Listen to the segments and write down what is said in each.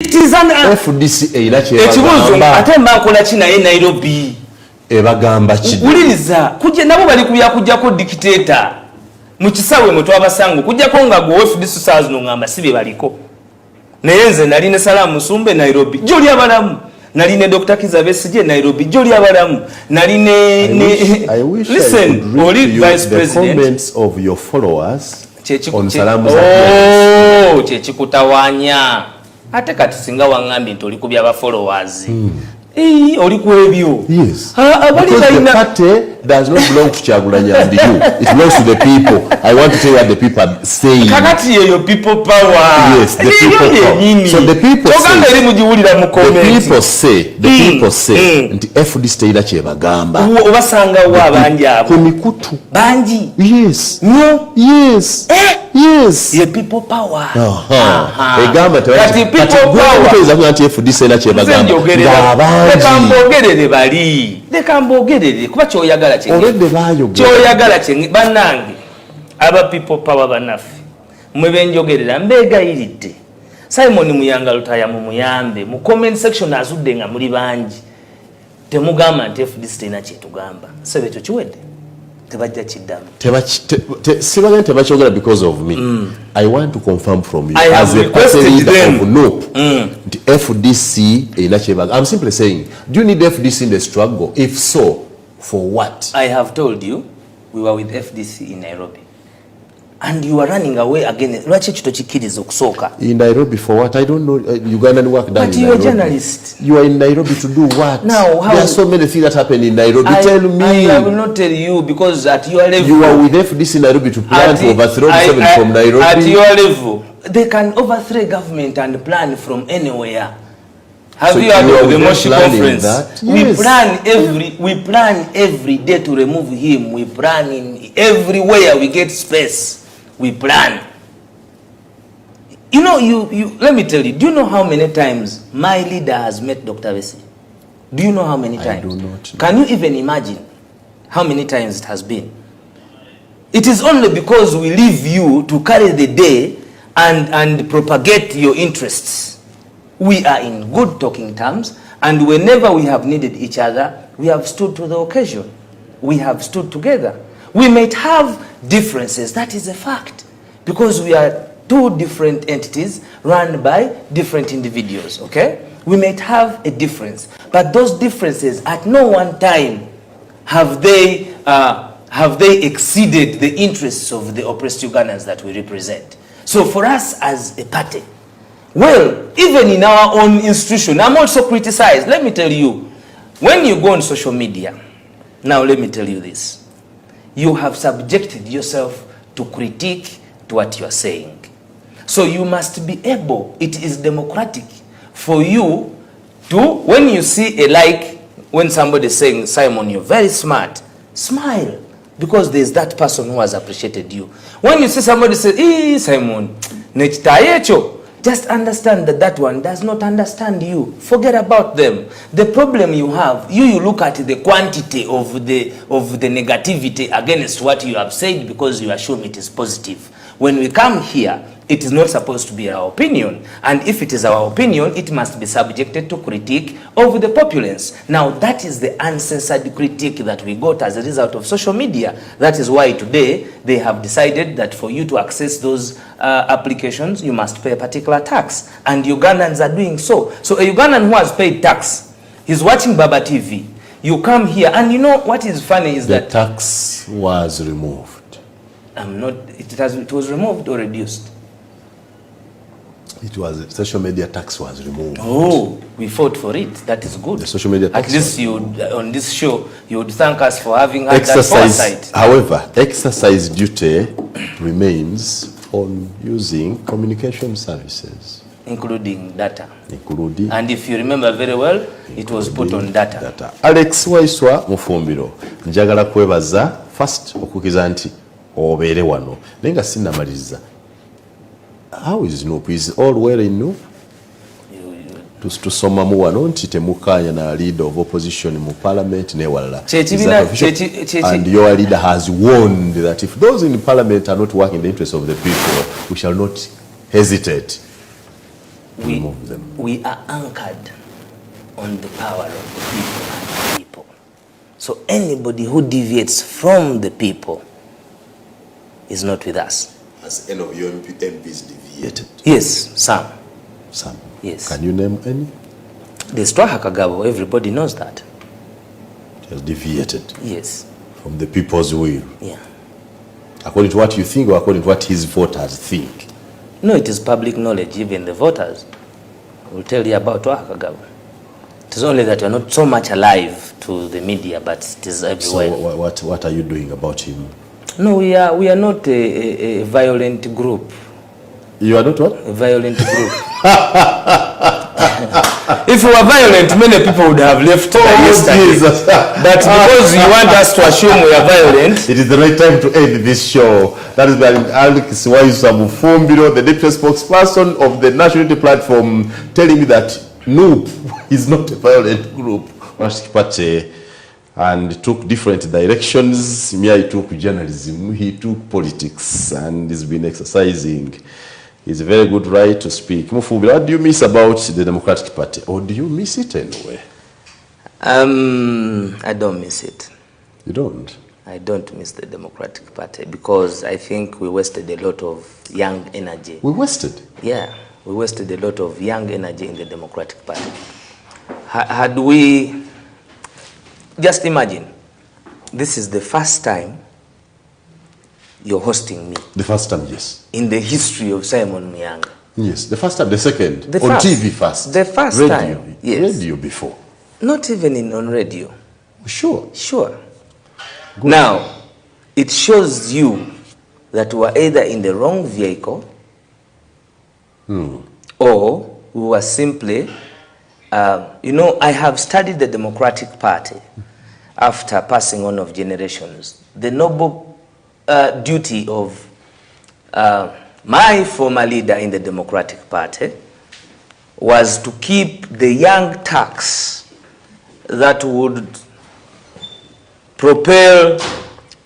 It is an FDC ekibuzo ate mbakola kina ye Nairobi ebagamba ki uliriza kuje nabo bali kujjako dictator mu kisawe mwe twabasangu kujjako nga go FDC saaz no ngamba sibe baliko naye nze nali ne Salamu Musumbe Nairobi joli abalamu nali ne Dr. Kiza Besigye Nairobi joli abalamu nali ne listen oli vice president comments of your followers on Salamu oh chekikutawanya ate kati singa wangambi nti oli kubya ba followers oli ku ebyo yes abali the party does not belong to Kyagulanyi and you it belongs to the people. I want to tell you what the people are saying. Kakati your people power. Yes, the people power. So the people say nti FDC teira kyebagamba obasanga wa banji abo kumikutu banji yes no yes yes your people power egamba tewati people power teza nti FDC na kyebagamba dekambogerere bali dekambogerere kuba kyoyagala kye olede bayo kyoyagala kye banange aba people power banafi mwe benjogerera mbegayiridde Simon Muyanga lutaya mu muyambe mu comment section azudde nga muri banji temugamba nti FDC tena kyetugamba sebe to kiwedde tebajja kiddamu sibaga tebakyogera because of me I want to confirm from you I as a president of NUP the FDC ina kyebaga. I'm simply saying, do you need FDC in the struggle? If so, for what? I have told you we were with FDC in Nairobi and you are running away again. Lwaki kito kikiriza okusoka in Nairobi for what? I don't know. Ugandan work done. But you are a journalist. You are in Nairobi to do what? Now, how? There are so many things that happen in Nairobi. Tell me. I will not tell you because at your level you are with FDC in Nairobi to plan to overthrow the from Nairobi. At your level they can overthrow government and plan from anywhere. Have so you heard of the Moshi conference? Yes. We plan every day to remove him. We plan in everywhere we get space. We plan. You know, you let me tell you, do you know how many times my leader has met Dr. Besi? Do you know how many times? I do not know. Can you even imagine how many times it has been? It is only because we leave you to carry the day and propagate your interests. We are in good talking terms, and whenever we have needed each other, we have stood to the occasion. We have stood together. We might have differences, that is a fact, because we are two different entities run by different individuals, okay? We might have a difference, but those differences at no one time have they exceeded the interests of the oppressed Ugandans that we represent. So for us as a party, well, even in our own institution, I'm also criticized. Let me tell you, when you go on social media, now let me tell you this, you have subjected yourself to critique to what you are saying. So you must be able, it is democratic for you to, when you see a like, when somebody is saying, Simon, you're very smart, smile, because there's that person who has appreciated you. When you see somebody say, hey, Simon, just understand that that one does not understand you. Forget about them. The problem you have, you look at the quantity of the negativity against what you have said because you assume it is positive. When we come here, it is not supposed to be our opinion. And if it is our opinion, it must be subjected to critique of the populace. Now, that is the uncensored critique that we got as a result of social media. That is why today they have decided that for you to access those applications, you must pay a particular tax. And Ugandans are doing so. So a Ugandan who has paid tax, he's watching Baba TV. You come here, and you know what is funny is that the tax was removed. It was removed or reduced? It was, social media tax was removed. Oh, we fought for it. That is good. The social media tax. At least you, on this show, you would thank us for having had that foresight. However, exercise duty remains on using communication services. Including data. Including. And if you remember very well, it was put on data. Alex Waiswa Mufumbiro, njagala kwebaza first okukiza nti obeere wano. Nenga sinamaliza. How is NUP? Is all well in NUP? Tusoma mu wano nti temukanya na leader of opposition mu parliament ne walala. And your leader has warned that if those in parliament are not working in the interest of the people, we shall not hesitate remove them? We are anchored on the power of the people and the people. So anybody who deviates from the people is not with us. Has any of your MPs deviated? Yes, some. Some. Yes. Can you name any? There's Twaha Kagabo, everybody knows that. He has deviated. Yes. From the people's will. Yeah. According to what you think or according to what his voters think? No, it is public knowledge. Even the voters will tell you about Twaha Kagabo. It is only that you're not so much alive to the media, but it is everywhere. So what are you doing about him? No, we are not a violent group. You are not what? A violent group. If we were violent, many people would have left yesterday. Jesus. But because you want us to assume we are violent, it is the right time to end this show. That is by Waiswa Mufumbiro, the deputy spokesperson of the National Unity Platform, telling me that NUP is not a violent group. And took different directions. Mia, he took journalism, he took politics, and he's been exercising his very good right to speak. Mufumbiro, what do you miss about the Democratic Party? Or do you miss it anyway? I don't miss it. You don't? I don't miss the Democratic Party because I think we wasted a lot of young energy. We wasted? Yeah, we wasted a lot of young energy in the Democratic Party. Had we... Just imagine, this is the first time you're hosting me. The first time, yes. In the history of Simon Muyanga. Yes, the first time, the second. The on first, TV first. The first radio, time, yes. Radio before. Not even on radio. Sure. Sure. Good. Now, it shows you that we were either in the wrong vehicle or we were simply, you know, I have studied the Democratic Party after passing on of generations. The noble duty of my former leader in the Democratic Party was to keep the young Turks that would propel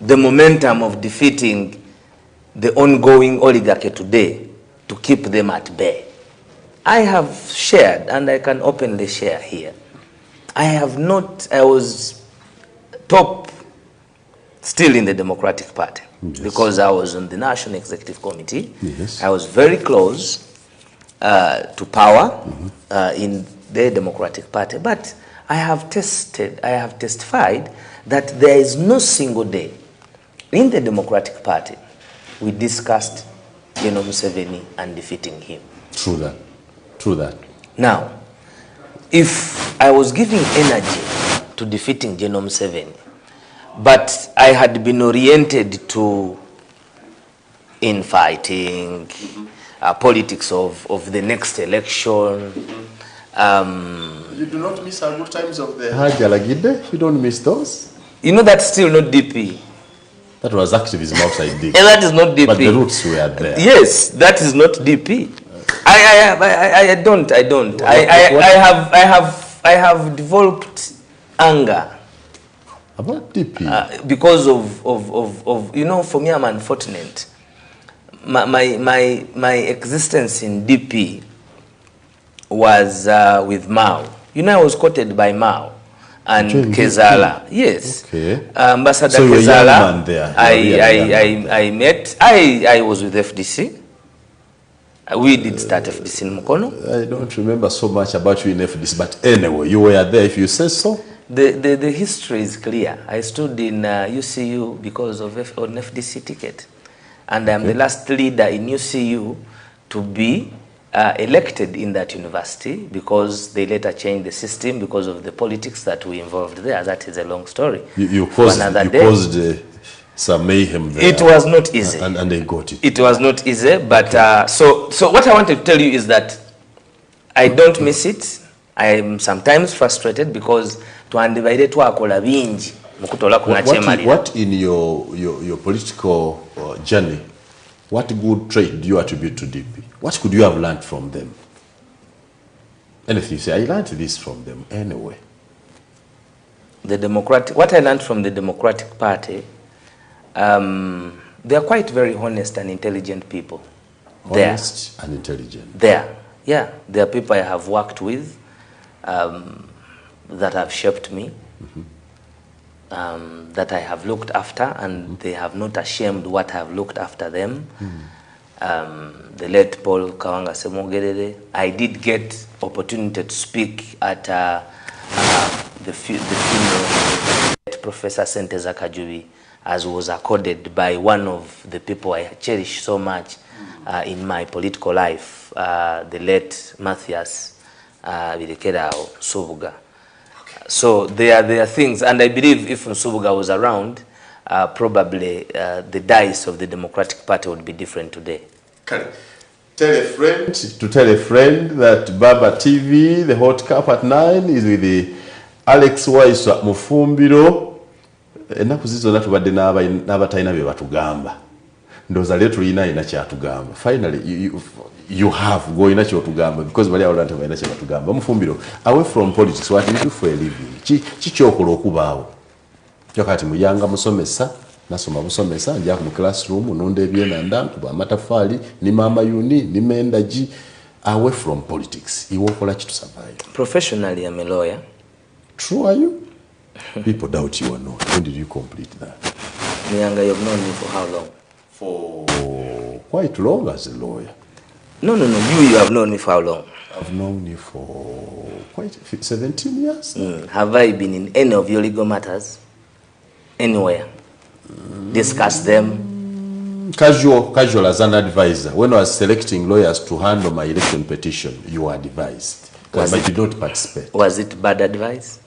the momentum of defeating the ongoing oligarchy today, to keep them at bay. I have shared, and I can openly share here, I was top still in the Democratic Party, yes, because I was on the National Executive Committee. Yes. I was very close to power in the Democratic Party, but I have testified that there is no single day in the Democratic Party we discussed Museveni and defeating him. True that. True that. Now, if I was giving energy to defeating General Museveni, but I had been oriented to infighting, politics of the next election. You do not miss our good times of the Hajalagide? You don't miss those? You know, that's still not DP. That was activism outside DP. That is not DP. But the roots were there. Yes, that is not DP. I don't. I have developed anger about DP because of you know, for me, I'm unfortunate. My existence in DP was with Mao. You know, I was quoted by Mao and Kezala. Yes. Okay. Ambassador so Kezala. There. I met. I was with FDC. We did start FDC in Mukono. I don't remember so much about you in FDC, but anyway, you were there if you say so. The history is clear. I stood in UCU because of an FDC ticket. And I'm the last leader in UCU to be elected in that university, because they later changed the system because of the politics that we involved there. That is a long story. You caused some mayhem there. It was not easy. And they got it. It was not easy, but so what I wanted to tell you is that I don't miss it. I am sometimes frustrated because what in your political journey, what good trait do you attribute to DP? What could you have learned from them? Anything you say, I learned this from them anyway. What I learned from the Democratic Party, they are quite very honest and intelligent people. Honest and intelligent. There. Yeah, there are people I have worked with that have shaped me, that I have looked after, and they have not ashamed what I have looked after them. The late Paul Kawanga Semogerere. I did get opportunity to speak at the funeral of Professor Sente Zaake, as was accorded by one of the people I cherish so much in my political life, the late Matthias Birekerao Nsubuga. So there are things, and I believe if Nsubuga was around, probably the dice of the Democratic Party would be different today. Tell a friend to tell a friend that Baba TV, the hot cup at 9, is with the Alex Waiswa Mufumbiro. Enaku zizo natubadde n'abatalina bye batugamba. Ndoza letu ina kyatugamba. Finally you have go ina kyotugamba because bali abalanta balina kyatugamba. Mufumbiro, away from politics, what do you do for a living? Kikyokola okubaawo. Kyokati muyanga musomesa, nasoma musomesa, njya mu classroom, nonde ebyenanda, kuba amatafali, ni mama uni, ni mendaji. Away from politics, iwokola kitu survive. Professionally, I'm a lawyer. True, are you? People doubt you or not. When did you complete that? Nyanga, you've known me for how long? For quite long as a lawyer. No. You have known me for how long? I've known you for quite 17 years. Have I been in any of your legal matters? Anywhere? Discuss them? Casual as an advisor. When I was selecting lawyers to handle my election petition, you were advised. But you don't participate. Was it bad advice?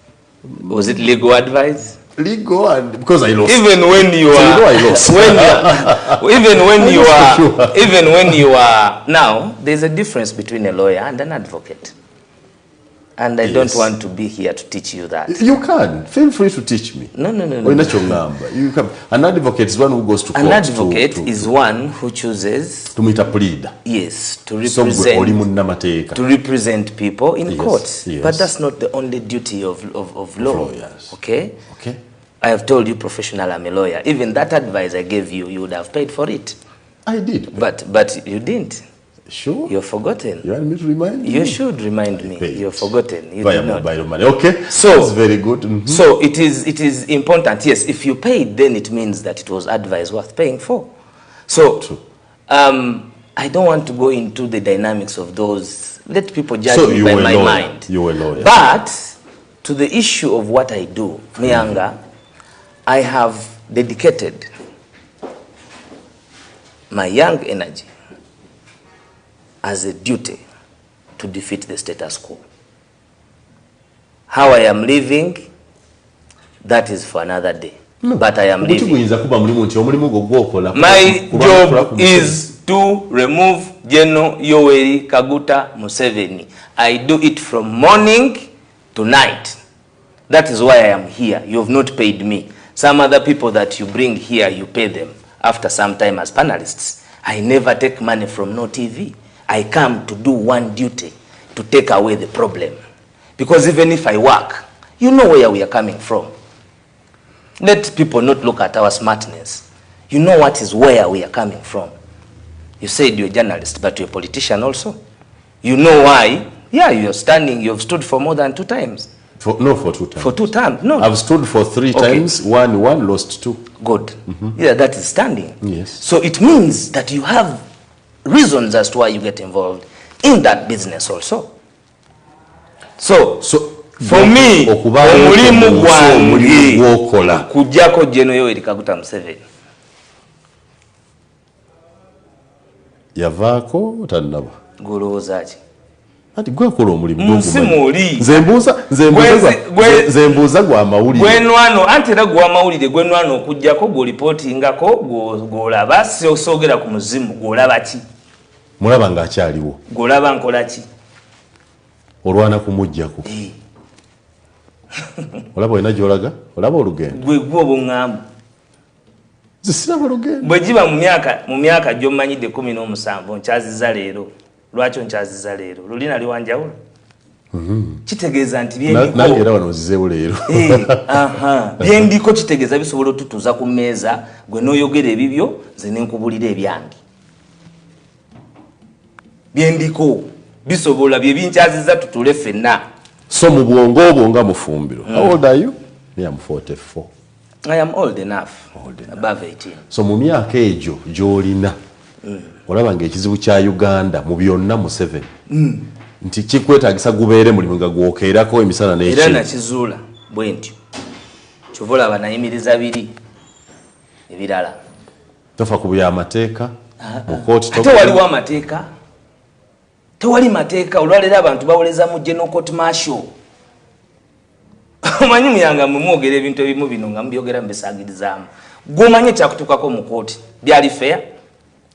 Was it legal advice? Legal, and because I lost. Even when you are, so you know I lost. Even when you are now, there's a difference between a lawyer and an advocate. And I don't want to be here to teach you that. You can. Feel free to teach me. No. You can. An advocate is one who goes to court. An advocate is one who chooses to meet a pleader. Yes, to represent people in court. Yes. But that's not the only duty of law. Yes. Okay? I have told you professional, I'm a lawyer. Even that advice I gave you, you would have paid for it. I did. But you didn't. Sure. You're forgotten. You want me to remind you? You should remind me. You're forgotten. You did not. Money. Okay. So that's very good. So it is important. Yes, if you paid, then it means that it was advice worth paying for. So true. I don't want to go into the dynamics of those. Let people judge me by my mind. You were a lawyer. But to the issue of what I do, Nyanga, I have dedicated my young energy as a duty to defeat the status quo. How I am living, that is for another day. But I am living. My job is to remove General Yoweri Kaguta Museveni. I do it from morning to night. That is why I am here. You have not paid me. Some other people that you bring here, you pay them after some time as panelists. I never take money from no TV. I come to do one duty, to take away the problem. Because even if I work, you know where we are coming from. Let people not look at our smartness. You know what is where we are coming from. You said you're a journalist, but you're a politician also. You know why? Yeah, you're standing, you've stood for more than 2 times. For 2 times. For 2 times, no. I've stood for 3 times, one, lost 2. Good. Yeah, that is standing. Yes. So it means that you have reasons as to why you get involved in that business also. So for me, omulimu gwange kujjako General Yoweri Kaguta Museveni. Yavaako tannaba. Golowooza ki? Ati gwe akola omulimu gw'ogumanyi. Nze mbuuza gwa mawulire. Gwenwano anti era gwa mawulire gwenwano okujjako gw'olipootingako gw'olaba soogera ku muzimu gw'olaba ki? Mulaba ng'akyaliwo. Gw'olaba nkola ki? Olwana kumuggyako. Olaba olina gy'olaga? Olaba olugendo? Gwe obuŋŋambu. Nze siraba lugendo. Bwe giba mu myaka gy'omanyidde 17 nkyaziza leero. Lwaki nkyaziza leero? Lulina liwanjawulo? Kitegeeza nti byendiko. Nange era wano ozizeewo leero. Byendiko kitegeeza bisobola otutuuza ku mmeeza gwe n'oyogera ebibyo nze ne nkubulira ebyange. Byendiko. bisobola bye binkyaziza tutule ffenna. So mu bwongo obwo nga Mufumbiro. How old are you? Me, I'm 44. I am old enough. Above 18. So mu myaka egyo gy'olina olaba ng'ekizibu kya Uganda mu byonna Museveni nti kikwetaagisa gubeere mulimu nga gwokeerako emisana n'ekiro. Era nakizuula bwe ntyo. Kyova olaba nayimiriza biri ebirala. Tofa ku by'amateeka mu kooti. Ate waliwo amateeka. Tewali mateeka olwaleero abantu bawoleza mu general court martial. Omanyi muyanga mwogera ebintu ebimu bino nga mubyogera mbisaagirizamu. Gw'omanyi ekyakutuukako mu court byali fair?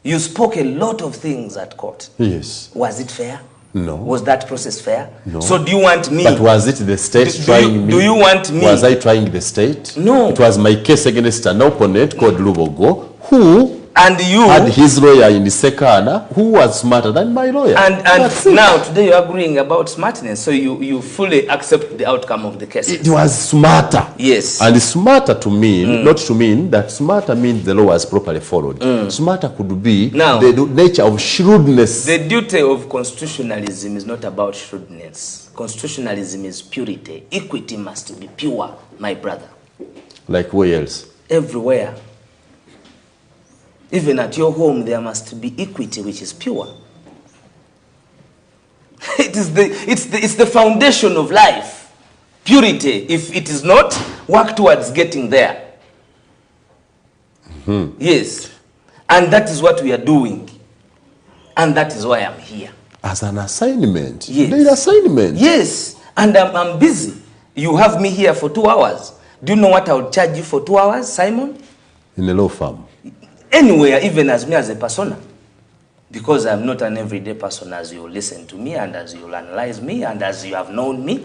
You spoke a lot of things at court. Yes. Was it fair? No. Was that process fair? No. So do you want me? But was it the state trying me? Do you want me? Was I trying the state? No. It was my case against an opponent called Lubogo, who and you had his lawyer in the Sekana, who was smarter than my lawyer. And now today you're agreeing about smartness, so you fully accept the outcome of the case. It was smarter. Yes. And smarter to mean, not to mean that smarter means the law was properly followed. Smarter could be now, the nature of shrewdness. The duty of constitutionalism is not about shrewdness. Constitutionalism is purity. Equity must be pure, my brother. Like where else? Everywhere. Even at your home, there must be equity, which is pure. It's the foundation of life. Purity. If it is not, work towards getting there. Yes. And that is what we are doing. And that is why I'm here. As an assignment? Yes. An assignment? Yes. And I'm busy. You have me here for 2 hours. Do you know what I would charge you for 2 hours, Simon? In a law firm? Anywhere, even as me as a persona. Because I'm not an everyday person as you listen to me and as you analyze me and as you have known me.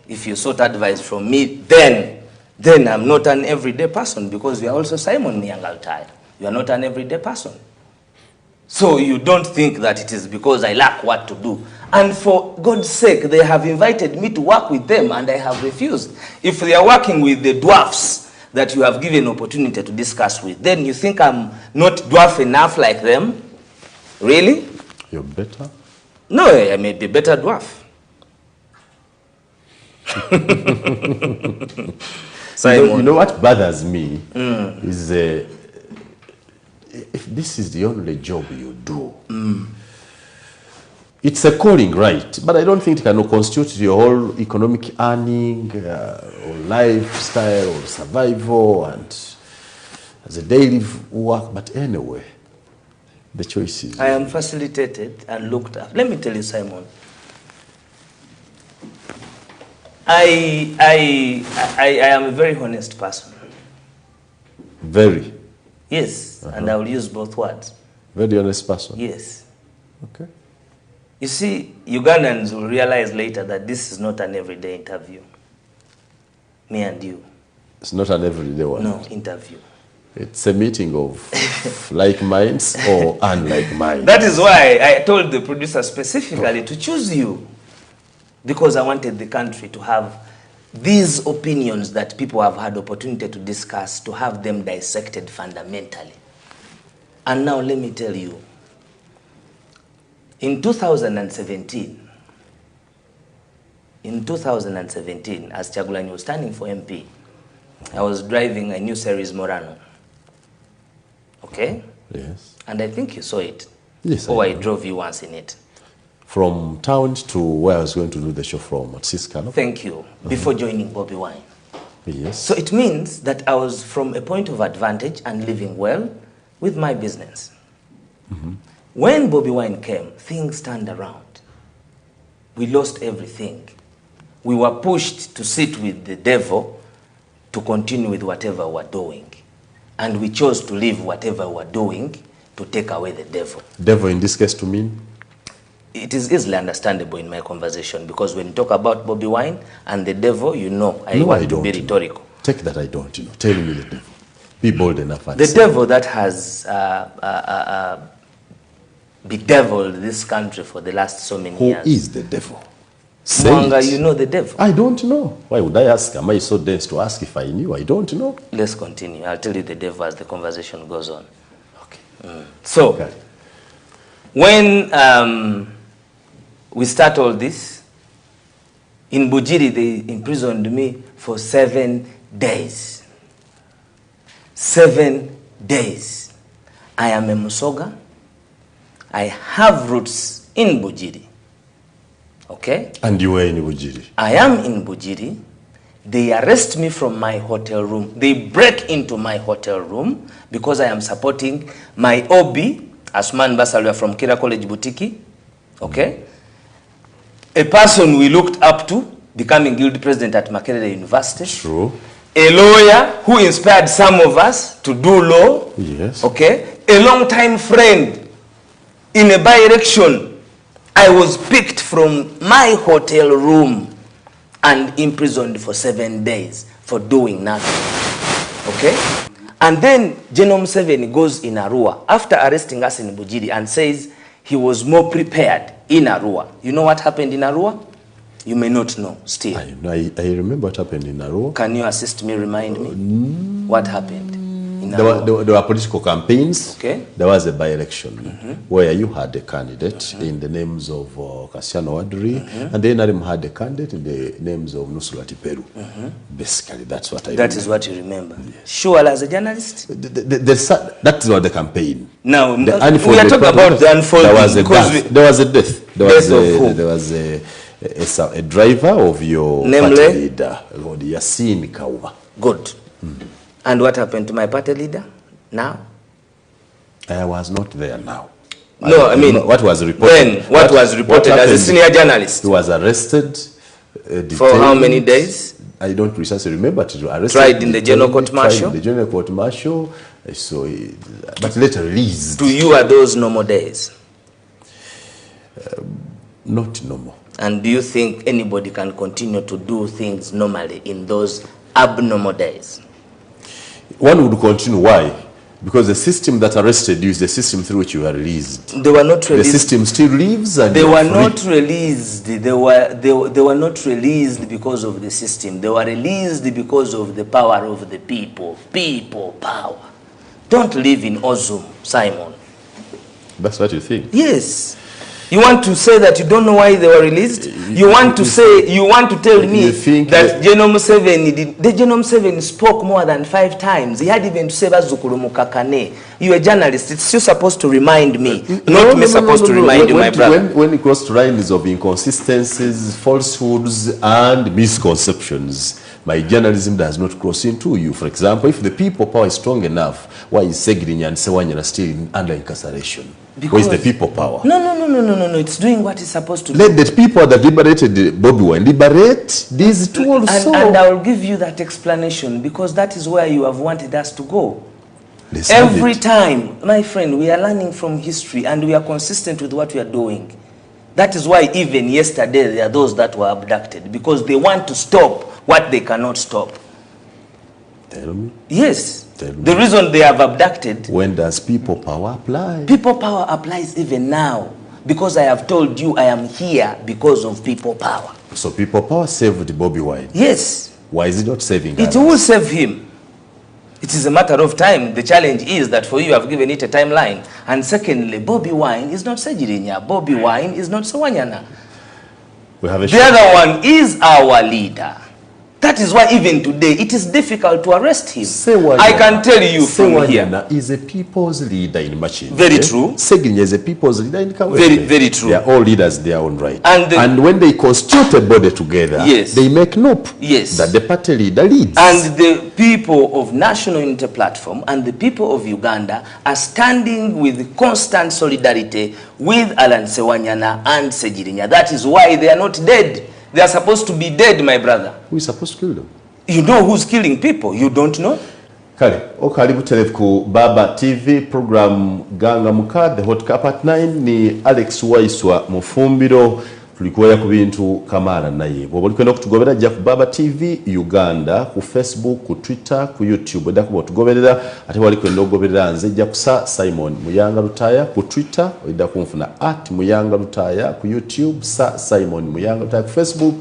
If you sought advice from me, then I'm not an everyday person because you are also Simon Nyangaltai. You are not an everyday person. So you don't think that it is because I lack what to do. And for God's sake, they have invited me to work with them and I have refused. If they are working with the dwarfs that you have given opportunity to discuss with, then you think I'm not dwarf enough like them? Really? You're better? No, I may be better dwarf. Simon. You know what bothers me is if this is the only job you do, it's a calling, right? But I don't think it can constitute your whole economic earning or lifestyle or survival and as a daily work. But anyway, the choice is... I am facilitated and looked at. Let me tell you, Simon. I am a very honest person. Very? Yes, and I will use both words. Very honest person? Yes. Okay. You see, Ugandans will realize later that this is not an everyday interview. Me and you. It's not an everyday one? No, interview. It's a meeting of like minds or unlike minds. That is why I told the producer specifically to choose you. Because I wanted the country to have these opinions that people have had opportunity to discuss, to have them dissected fundamentally. And now let me tell you, in 2017, as Chagulanyi was standing for MP, I was driving a new series Morano. Okay? Yes. And I think you saw it. Yes. Or I drove you once in it. From town to where I was going to do the show from, at Siskano. Thank you. Before joining Bobby Wine. Yes. So it means that I was from a point of advantage and living well with my business. When Bobby Wine came, things turned around. We lost everything. We were pushed to sit with the devil to continue with whatever we're doing. And we chose to leave whatever we're doing to take away the devil. Devil in this case to mean? It is easily understandable in my conversation because when you talk about Bobby Wine and the devil, you know I want to be rhetorical. Take that I don't know. Tell me the devil. Be bold enough. And the devil that has bedeviled this country for the last so many years. Who is the devil? Mwanga, you know the devil. I don't know. Why would I ask? Am I so dense to ask if I knew? I don't know. Let's continue. I'll tell you the devil as the conversation goes on. Okay. So, okay. When we start all this. In Bujiri, they imprisoned me for 7 days. 7 days. I am a Musoga. I have roots in Bujiri. Okay? And you were in Bujiri? I am in Bujiri. They arrest me from my hotel room. They break into my hotel room because I am supporting my OB, Asman Basalwa from Kira College Butiki. Okay? A person we looked up to, becoming guild president at Makerere University. True. A lawyer who inspired some of us to do law. Yes. Okay? A long-time friend in a by-election. I was picked from my hotel room and imprisoned for 7 days for doing nothing. Okay? And then General Museveni goes in Arua after arresting us in Bujiri and says he was more prepared in Arua. You know what happened in Arua? You may not know still. I remember what happened in Arua. Can you assist me, remind me? What happened in Arua? There were political campaigns. Okay. There was a by-election where you had a candidate in the names of Kasiano Wadri, and then Narim had a candidate in the names of Nusrat Peru. Basically, that's what I remember. That is what you remember. Yes. Sure, as a journalist? That is what the campaign. Now, we are talking about the unfolding. There was a death. There was a driver of your party leader, Lord Yasin Kauma. Good. And what happened to my party leader now? I was not there now. No, I mean, what was reported? Then, what was reported as a senior journalist? He was arrested. For how many days? I don't precisely remember. Arrested, tried in the general court martial? The general court martial. So, but later released. To you, are those normal days? Not normal. And do you think anybody can continue to do things normally in those abnormal days? One would continue. Why? Because the system that arrested you is the system through which you were released. They were not released. The system still lives, and they were not released. They were not released because of the system. They were released because of the power of the people. People power. Don't live in Ozum, Simon. That's what you think? Yes. You want to say that you don't know why they were released? You want to tell me that General Museveni spoke more than 5 times. He had even to say Bazukulu Mukakane. You're a journalist. It's still supposed to remind me, not me supposed to remind you, my brother. When it goes to lines of inconsistencies, falsehoods, and misconceptions, my journalism does not cross into you. For example, if the people power is strong enough, why is Segirinya and Sewanyana still under incarceration? Because where is the people power? No. It's doing what it's supposed to do. Let the people that liberated Bobby Wine liberate these two also. And I will give you that explanation because that is where you have wanted us to go. Every time, my friend, we are learning from history and we are consistent with what we are doing. That is why even yesterday there are those that were abducted because they want to stop what they cannot stop. Tell me. Yes. The reason they have abducted. When does people power apply? People power applies even now. Because I have told you I am here because of people power. So people power saved Bobby Wine? Yes. Why is it not saving others? It will save him. It is a matter of time. The challenge is that for you, I've given it a timeline. And secondly, Bobby Wine is not Segirinya. Bobby Wine is not Sewanyana. The other one is our leader. That is why even today it is difficult to arrest him. I can tell you from here. Is a people's leader in Machin. Very true. Segirinya is a people's leader in Kawete. Very true. They are all leaders in their own right. And when they constitute a body together, yes, they make NUP. Yes. That the party leader leads. And the people of National Unity Platform and the people of Uganda are standing with constant solidarity with Alan Sewanyana and Segirinya. That is why they are not dead. They are supposed to be dead, my brother. Who is supposed to kill them? You know who's killing people. You don't know? Kale, okalibu teleku Baba TV program Ganga Muka, the hot cup at 9 ni Alex Waiswa Mufumbiro. Tulikuwa ku bintu kamara naye. Bw'oli kwenda okutugobera jja ku Baba TV Uganda, ku Facebook, ku Twitter, ku YouTube. Edda kuba otugoberera ate wali kwenda okugoberera nze jja kusa Simon Muyanga Lutaya ku Twitter, edda kunfuna @Muyanga Lutaya ku YouTube, sa Simon Muyanga Lutaya ku Facebook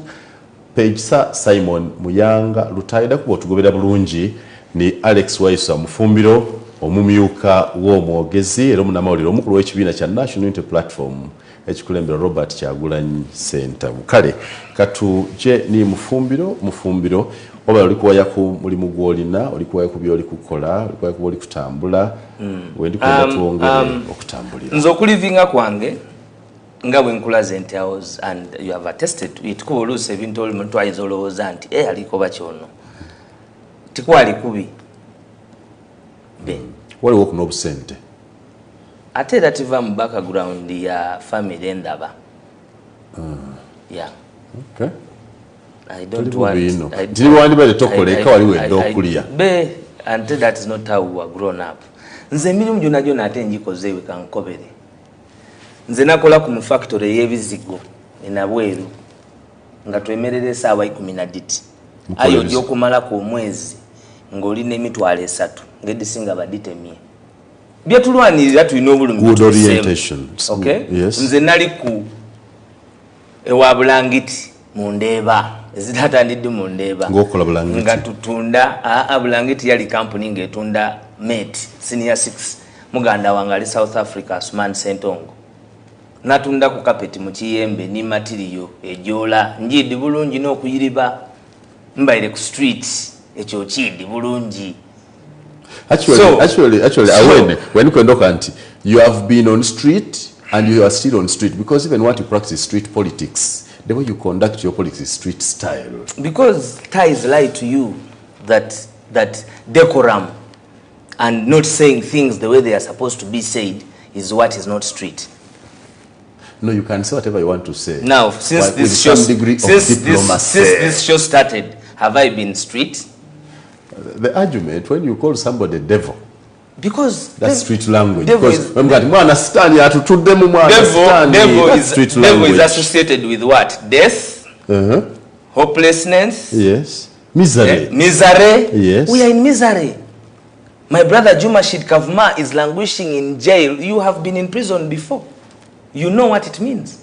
page sa Simon Muyanga Lutaya. Edda kuba otugoberera bulungi ni Alex Waiswa Mufumbiro omumyuka w'omwogezi era omunamawulire omukulu w'ekibiina kya National Unity Platform ekikulembera Robert Kyagulanyi Ssentamu. Kale katuje ni Mufumbiro oba oli kuwaya ku mulimu gw'olina, oli kuwaya ku by'oli kukola, oli kuwaya ku by'oli kutambula, wendi kwenda tuwongere okutambulira. Nze okulivinga kwange nga bwe nkulaze nti and you have attested it, kuba oluusi ebintu oli muntu ayinza olowooza nti aliko bakyono tikwali kubi waliwo okuno obusente ate era tiva mu background ya family endaba. Yeah. Okay. I don't want dili wandibale tokoleka waliwo edda okulya and that is not how we were grown up. Nze emirimu gyonna ate njikoze wekankobere. Nze nakola ku mu factory y'ebizigo enabweru nga twemerera essaawa 12 ayo gy'okumalako omwezi ng'olina emitwalo 3 ng'edisinga baditemye byetulwanirira tulina obulumi okay? Yes. Nze nali ku ewa Bulangiti mu Ndeeba ezitatandidde mu Ndeeba ng'okola Bulangiti nga tutunda Bulangiti yali company ng'etunda mate senior 6 muganda wange ali South Africa Asman Sentongo natunda ku kapeti mu Kiyembe ni material ejola njidi bulungi n'okuyiriba mbaire ku street ekyo kidi bulungi. Actually, when you conduct, you have been on street and you are still on street because even what you practice street politics, the way you conduct your politics is street style. Because ties lie to you that decorum and not saying things the way they are supposed to be said is what is not street. No, you can say whatever you want to say. Now, since this show started, have I been street? The argument when you call somebody devil, because that's street language. Devil is associated with what? Death, hopelessness, yes, misery. Misery. Yes. We are in misery. My brother Juma Shid Kavma is languishing in jail. You have been in prison before. You know what it means.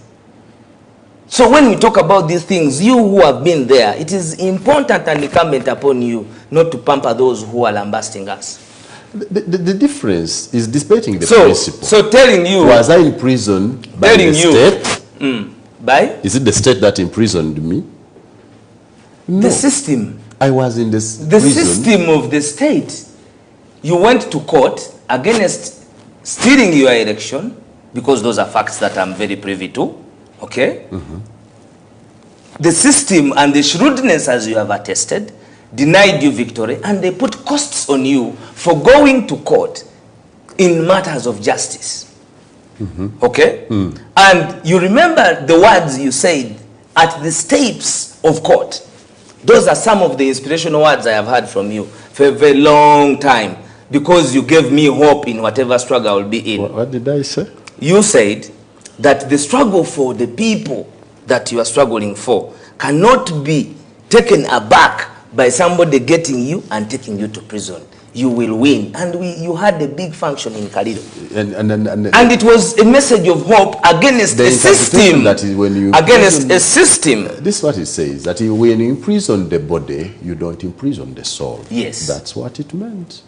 So when we talk about these things, you who have been there, it is important and incumbent upon you not to pamper those who are lambasting us. The difference is debating the principle. So telling you... Was I in prison by the state? By? Is it the state that imprisoned me? No. The system. I was in this the prison. System of the state. You went to court against stealing your election, because those are facts that I'm very privy to. Okay? The system and the shrewdness, as you have attested, denied you victory, and they put costs on you for going to court in matters of justice. Okay? And you remember the words you said at the steps of court. Those are some of the inspirational words I have heard from you for a very long time, because you gave me hope in whatever struggle I will be in. What did I say? You said that the struggle for the people that you are struggling for cannot be taken aback by somebody getting you and taking you to prison. You will win. And you had a big function in Kalido. And it was a message of hope against a system. That is when you against a system. This is what it says, that when you imprison the body, you don't imprison the soul. Yes. That's what it meant.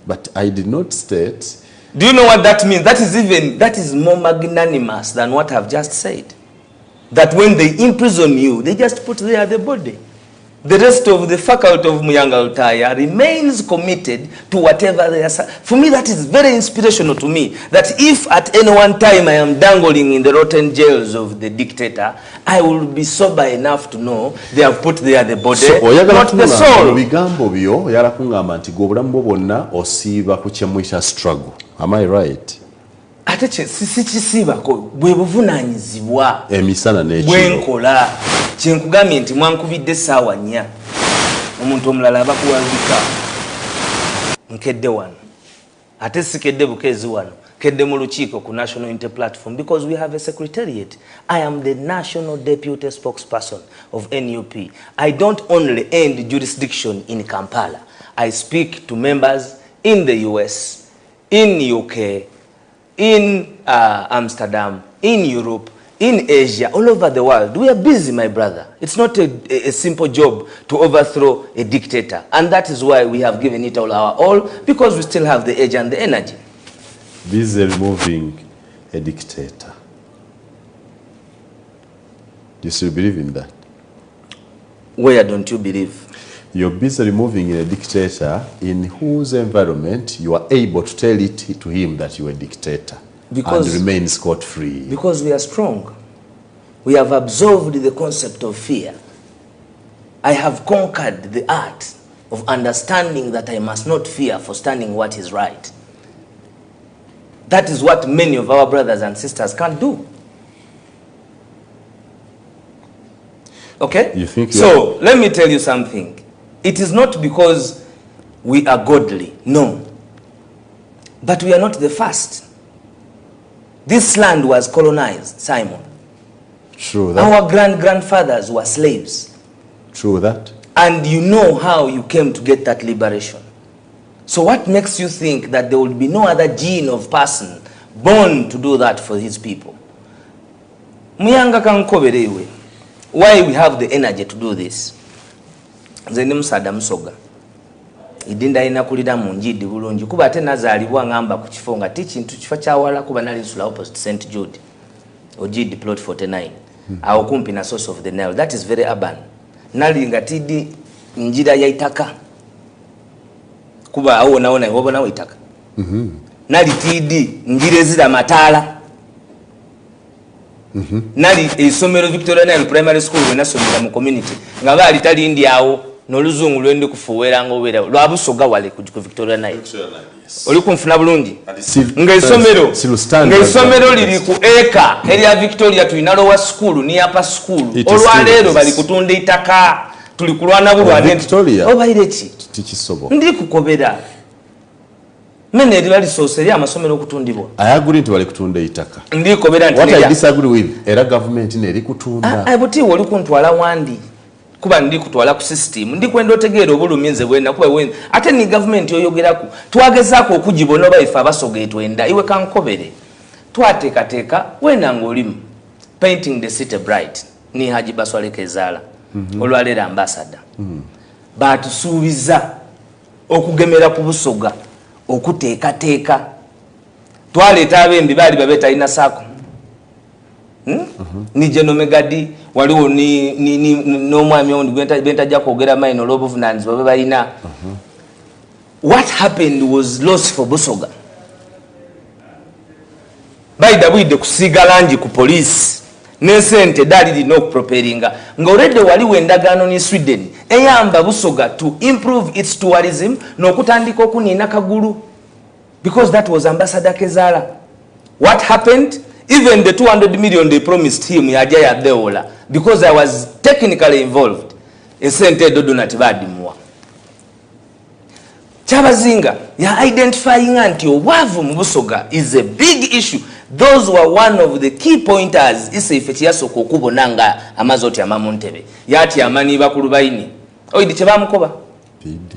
But I did not state... Do you know what that means? That is more magnanimous than what I've just said. That when they imprison you, they just put there the body. The rest of the faculty of Muyanga Utaya remains committed to whatever they are. For me, that is very inspirational to me. That if at any one time I am dangling in the rotten jails of the dictator, I will be sober enough to know they have put there the body, not the soul. Struggle. Am I right? Ate sichisiibako bwe buvunanyizibwa emisana n'ekiro bwenkola kyenkugambye nti mwankubidde essaawa 4 omuntu omulala abakuwazika nkedde wano ate sikedde bukeezi wano kedde mu lukiiko ku National Unity Platform, because we have a secretariat. I am the national deputy spokesperson of NUP. I don't only end jurisdiction in Kampala. I speak to members in the US, in UK, in Amsterdam, in Europe, in Asia, all over the world. We are busy, my brother. It's not a simple job to overthrow a dictator. And that is why we have given it all our all, because we still have the edge and the energy. Busy removing a dictator. Do you still believe in that? Where don't you believe? You're busy removing a dictator in whose environment you are able to tell it to him that you are a dictator and remain scot-free. Because we are strong. We have absorbed the concept of fear. I have conquered the art of understanding that I must not fear for standing what is right. That is what many of our brothers and sisters can't do. Okay? You think so, let me tell you something. It is not because we are godly, no. But we are not the first. This land was colonized, Simon. True that. Our grandfathers were slaves. True that. And you know how you came to get that liberation. So what makes you think that there will be no other gene of person born to do that for his people? Muyanga kankoberewe. Why we have the energy to do this? Nzeni musada musoga. Idinda ina kulida munjidi bulungi. Kuba ate nazalibwa ngamba ku kifo nga tikintu kifa kyawala kuba nali nsula opposite St Jude. Ojidi plot 49. Awo kumpi na source of the Nile. That is very urban. Nali ngatidi njira ya itaka. Kuba awo naona iwobo nawo itaka. Nali tidi njire zira matala. Nali isomero Victoria Nile Primary School wenasomera mu community. Nga bali tali ndi awo n'oluzungu lwende kufuwera ngobera. Lwa Busoga wale ku Victoria Nile. Oli kunfuna bulungi. Nga isomero liri ku eka area Victoria tulina lowa school ni upper school. Olwaleero bali kutunda itaka. Tuli kulwana bulwane Victoria. Obaire ki? Tikisobo. Ndi kukobera. Mene eribali soseri amasomero okutundibwa. I agree nti wali kutunda itaka. Ndi kobera nti. What I disagree with era government neri kutunda. Abuti wali kuntwala wandi. Kuba ndi kutwala ku system. Ndi kwenda otegeera obuluminze bwenda kuba wenza. Ate ni government yoyogerako. Twagezaako okugibona oba ife abasoga etwenda. Iwe kankobere. Twateekateeka wena ng'olimu. Painting the city bright. Ni Haji Baswale Kezaala. Olwaleero ambassador. Batusuubiza okugemera ku Busoga. Okuteekateeka. Twaleeta abembi baali babeeta ina saako. Ni General Megadi waliwo ni n'omwami ondi bentajja kwogera mayino olw'obuvunaanyizibwa bwe balina. What happened was loss for Busoga. Baida bwidde kusiiga langi ku police n'esente daali lina okuproperinga ng'olwedde waliwo endagaano ne Sweden eyamba Busoga to improve its tourism n'okutandika okuniina kagulu because that was Ambassador Kezaala. What happened? Even the 200 million they promised him yajaya deola because I was technically involved. Esente dodonati badimuwa. Chabazinga ya identifying anti obwavu mu Busoga is a big issue. Those were one of the key pointers ise ifeti yasoko okubonanga amazoti amamuntebe. Yati amani bakulu bayini. Oyidi kyebamukoba.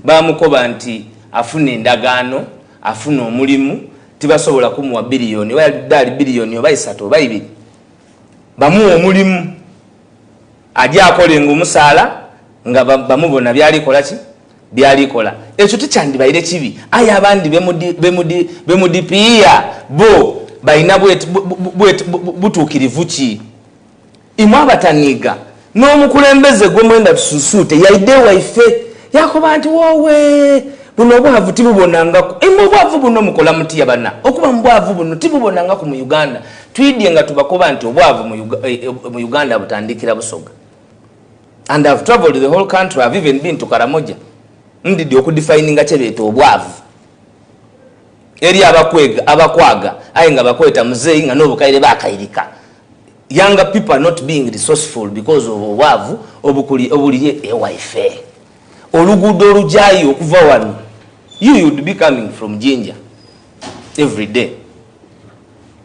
Bamukoba nti afune endagaano, afune omulimu. Tibasobola kumuwa biliyoni wali biliyoni oba 3 oba 2 bamuwa omulimu ajja akolenga omusaala nga bamubona byalikola ki byalikola ekyo tikyandibaire kibi aye abandi bemudipiya bo balina butuukirivu ki imwe abataniga n'omukulembeze gw'omwenda tususuute yaidde waife yakoba nti wowe buno obwavu tibubonangako imwe obwavu buno mukola mutiya bana okuba mbwavu buno tibubonangako mu Uganda twidye nga tubakoba nti obwavu mu Uganda butandikira Busoga. And I've traveled the whole country. I've even been to Karamoja. Ndidi okudefininga kyebeeta obwavu eri abakwaga aye nga bakweta muzeeyi nga n'obukaire bakayirika. Younger people are not being resourceful because of obwavu obuliye ewaife. Oluguudo olujayi okuva wano you would be coming from Jinja every day.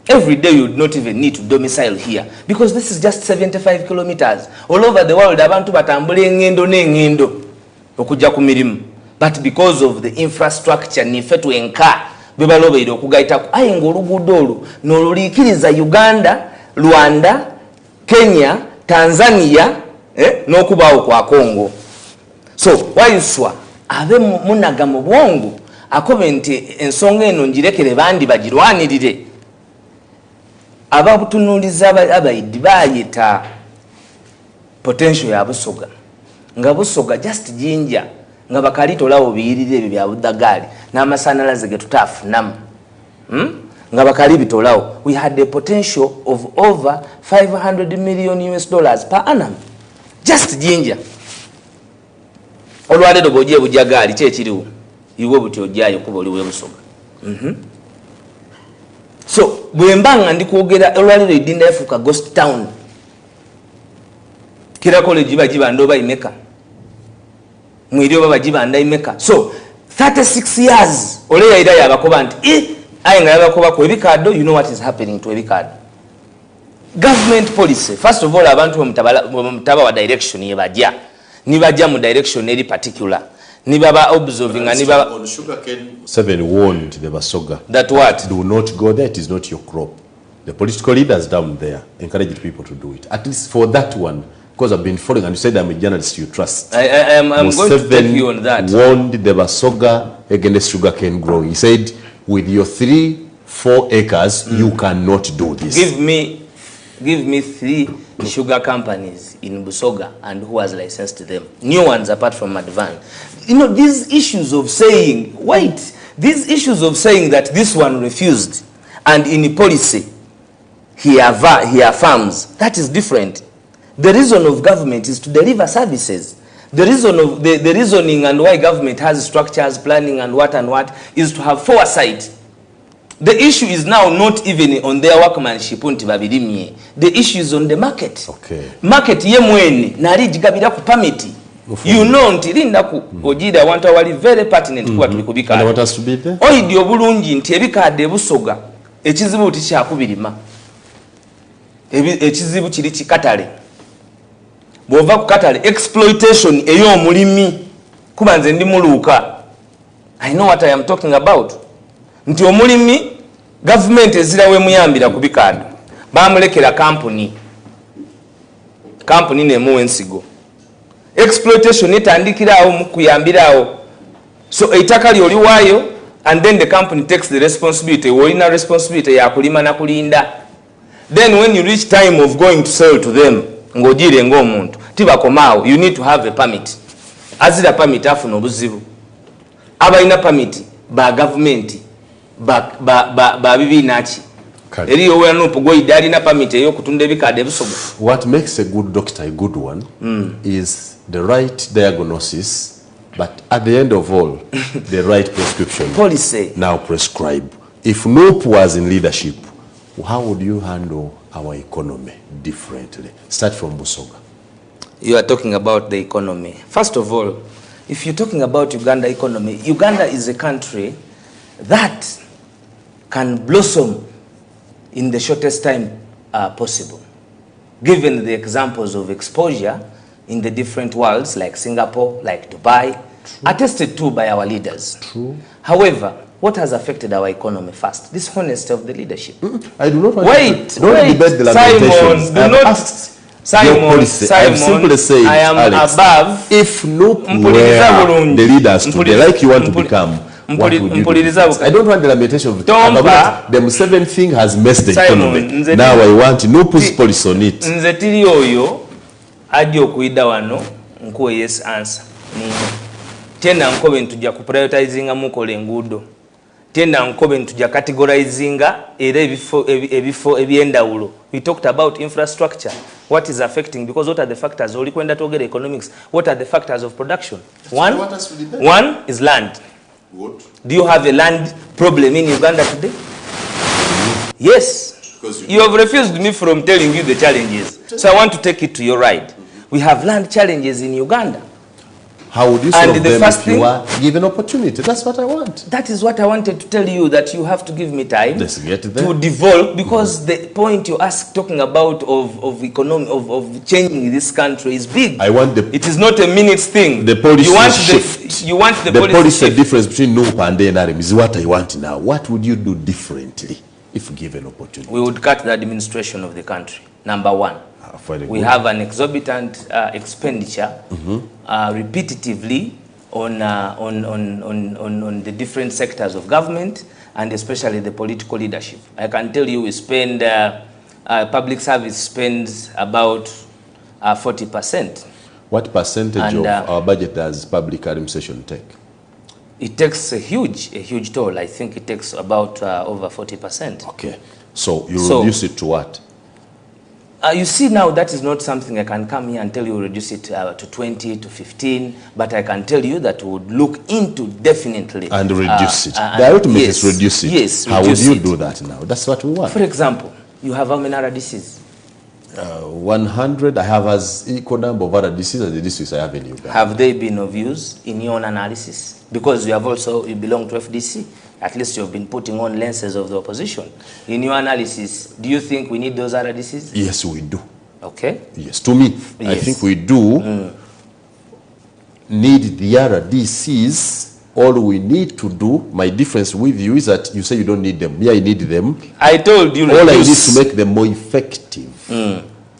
Every day you would not even need to domicile here because this is just 75 kilometers. All over the world abantu batambula engendo n'engendo okujja ku mirimu. But because of the infrastructure nife twenka bebalobeire okugaitako aye ng'oluguudo olwo n'oluliikiriza Uganda, Rwanda, Kenya, Tanzania n'okubaawo kwa Congo. So Waiswa abe munaga mu bwongo akobe nti ensonga eno ngirekere bandi bagirwanirire ababutunuliza abaidi bayita potential ya Busoga. Nga Busoga just jinja nga bakalito lawo biyirire ebyo bya budagali n'amasanalaze ge tutafunamu. Nga bakali bitolawo. We had a potential of over 500 million US dollars per annum. Just jinja. Olwaleero bw'ogiye bujagali kyekiriwo. Iwe buti ojjayo kuba oli Busoga. So bwe mbanga ndi kwogera olwaleero idinda yafuuka ghost town. Kira college bagibanda oba imeka. Mwiri oba bagibanda imeka. So 36 years ole yaira yabakoba nti aye nga yabakoba ku ebikado. You know what is happening to ebikado. Government policy. First of all, abantu mutaba wa direction yebajja. Nibajja mu direction eri particular. Nibaba observing and nibaba on sugarcane. Museveni warned the Busoga that what? Do not go there, it is not your crop. The political leaders down there encouraged people to do it. At least for that one, because I've been following and you said I'm a journalist you trust. I'm going to take you on that. Warned the Busoga against sugarcane growing. He said, with your 3-4 acres, you cannot do this. Give me 3 sugar companies in Busoga and who has licensed them. New ones apart from Advan. You know, these issues of saying, these issues of saying that this one refused and in policy he affirms, that is different. The reason of government is to deliver services. The reason of the reasoning and why government has structures, planning and what is to have foresight. The issue is now not even on their workmanship. The issue is on the market. Okay. Market ye mwene nali jigabira ku permit. You know nti linda ku ojida want awali very pertinent kuba tulikubika. And what has to be there? Oidi obulungi nti ebikade Busoga ekizibu tikyakubirima. Ekizibu kiri kikatale. Bwova ku katale exploitation ey'omulimi kuba nze ndi muluuka. I know what I am talking about. Nti omulimi government ezirawe muyambira ku bikado bamulekera company nemuwa ensigo. Exploitation etandikirawo mu kuyambirawo. So eitaka lyoli waayo and then the company takes the responsibility. Wolina responsibility ya kulima na kulinda. Then when you reach time of going to sell to them, ngojire ng'omuntu tibakomaawo, you need to have a permit. Azira permit afuna obuzibu. Abalina permit ba government ba bibinachi. Eri owe NUP goyida alina permit ey'okutunda ebikade Busoga. What makes a good doctor a good one is the right diagnosis, but at the end of all, the right prescription. Policy. Now prescribe. If NUP was in leadership, how would you handle our economy differently? Start from Busoga. You are talking about the economy. First of all, if you're talking about Uganda economy, Uganda is a country that can blossom in the shortest time possible. Given the examples of exposure in the different worlds like Singapore, like Dubai, attested to by our leaders. True. However, what has affected our economy first? This honesty of the leadership. I do not want wait, to debate the lamentations. Simon, I'm simply saying, I am Alex, above. If NUP were the leaders today, like you want to become, what would you do? I don't want the lamentation of the Museveni thing has messed the economy. Now I want NUP's policy on it. Nze tiri oyo adio kuida wano nkuwe yes answer. Tena nkobe ntujja ku prioritizinga mukole ngudo. Tena nkobe ntujja categorizinga era ebifo ebyendawulo. We talked about infrastructure. What is affecting? Because what are the factors? Oli kwenda togera economics. What are the factors of production? One is land. What? Do you have a land problem in Uganda today? Yes. You have refused me from telling you the challenges. So I want to take it to your right. We have land challenges in Uganda. How would you solve them if you are given opportunity? That's what I want. That is what I wanted to tell you, that you have to give me time to develop, because the point you ask talking about of economy of changing this country is big. I want the. It is not a minutes thing. The policy shift. You want the policy shift. difference between NUP and NRM is what I want now. What would you do differently if given opportunity? We would cut the administration of the country. Number one. We have an exorbitant expenditure repetitively on the different sectors of government and especially the political leadership. I can tell you we spend, public service spends about 40%. What percentage of our budget does public administration take? It takes a huge toll. I think it takes about over 40%. Okay. So you reduce it to what? You see, now that is not something I can come here and tell you reduce it to 20 to 15, but I can tell you that we would look into definitely. And reduce it. The ultimate is reduce it. Yes. How would you do that now? That's what we want. For example, you have how many RDCs? 100. I have as equal number of RDCs as the districts I have in Uganda. Have they been of use in your own analysis? Because you belong to FDC. At least you've been putting on lenses of the opposition. In your analysis, do you think we need those RDCs? Yes, we do. Okay. Yes, to me, yes. I think we do need the RDCs. All we need to do, my difference with you is that you say you don't need them. Yeah, I need them. I told you. All I need to make them more effective.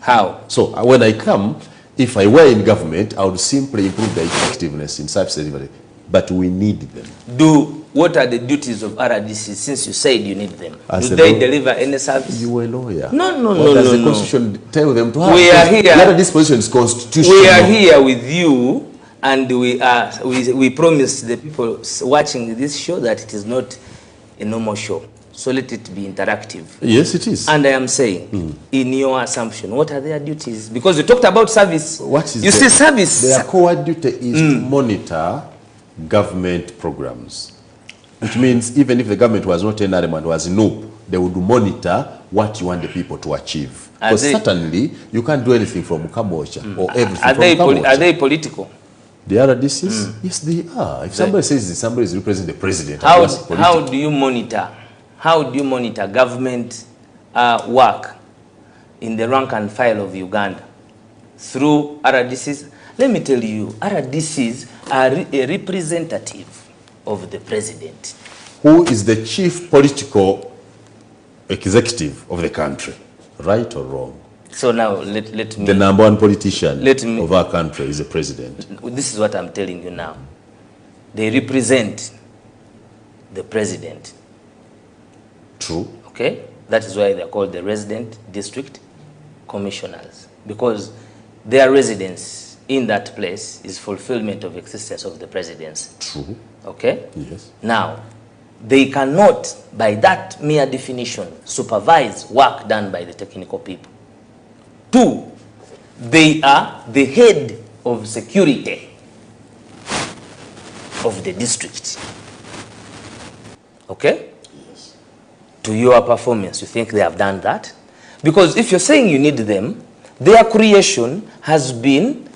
How? So when I come, if I were in government, I would simply improve the effectiveness in service delivery. But we need them. What are the duties of RDC since you said you need them? Do they deliver any service? You were a lawyer. No. What does the Constitution tell them to have? We are here. The RDC position is constitutional. We are here with you, and we promise the people watching this show that it is not a normal show. So let it be interactive. Yes, it is. And I am saying, in your assumption, what are their duties? Because you talked about service. What is you say service? Their core duty is to monitor government programs. Which means even if the government was not NRM and was NUP, they would monitor what you want the people to achieve. Because certainly, you can't do anything from Kamosha or everything from Kamosha. Are they political? The RDCs? Yes, they are. If somebody says somebody is representing the president, how do you monitor? How do you monitor government work in the rank and file of Uganda? Through RDCs? Let me tell you, RDCs are a representative of the president. Who is the chief political executive of the country, right or wrong? So now let me... The number one politician of our country is the president. This is what I'm telling you now. They represent the president. True. Okay? That is why they're called the resident district commissioners. Because their residence in that place is fulfillment of existence of the presidency. True. Okay? Yes. Now, they cannot, by that mere definition, supervise work done by the technical people. 2, they are the head of security of the district. Okay? Yes. To your performance, you think they have done that? Because if you're saying you need them, their creation has been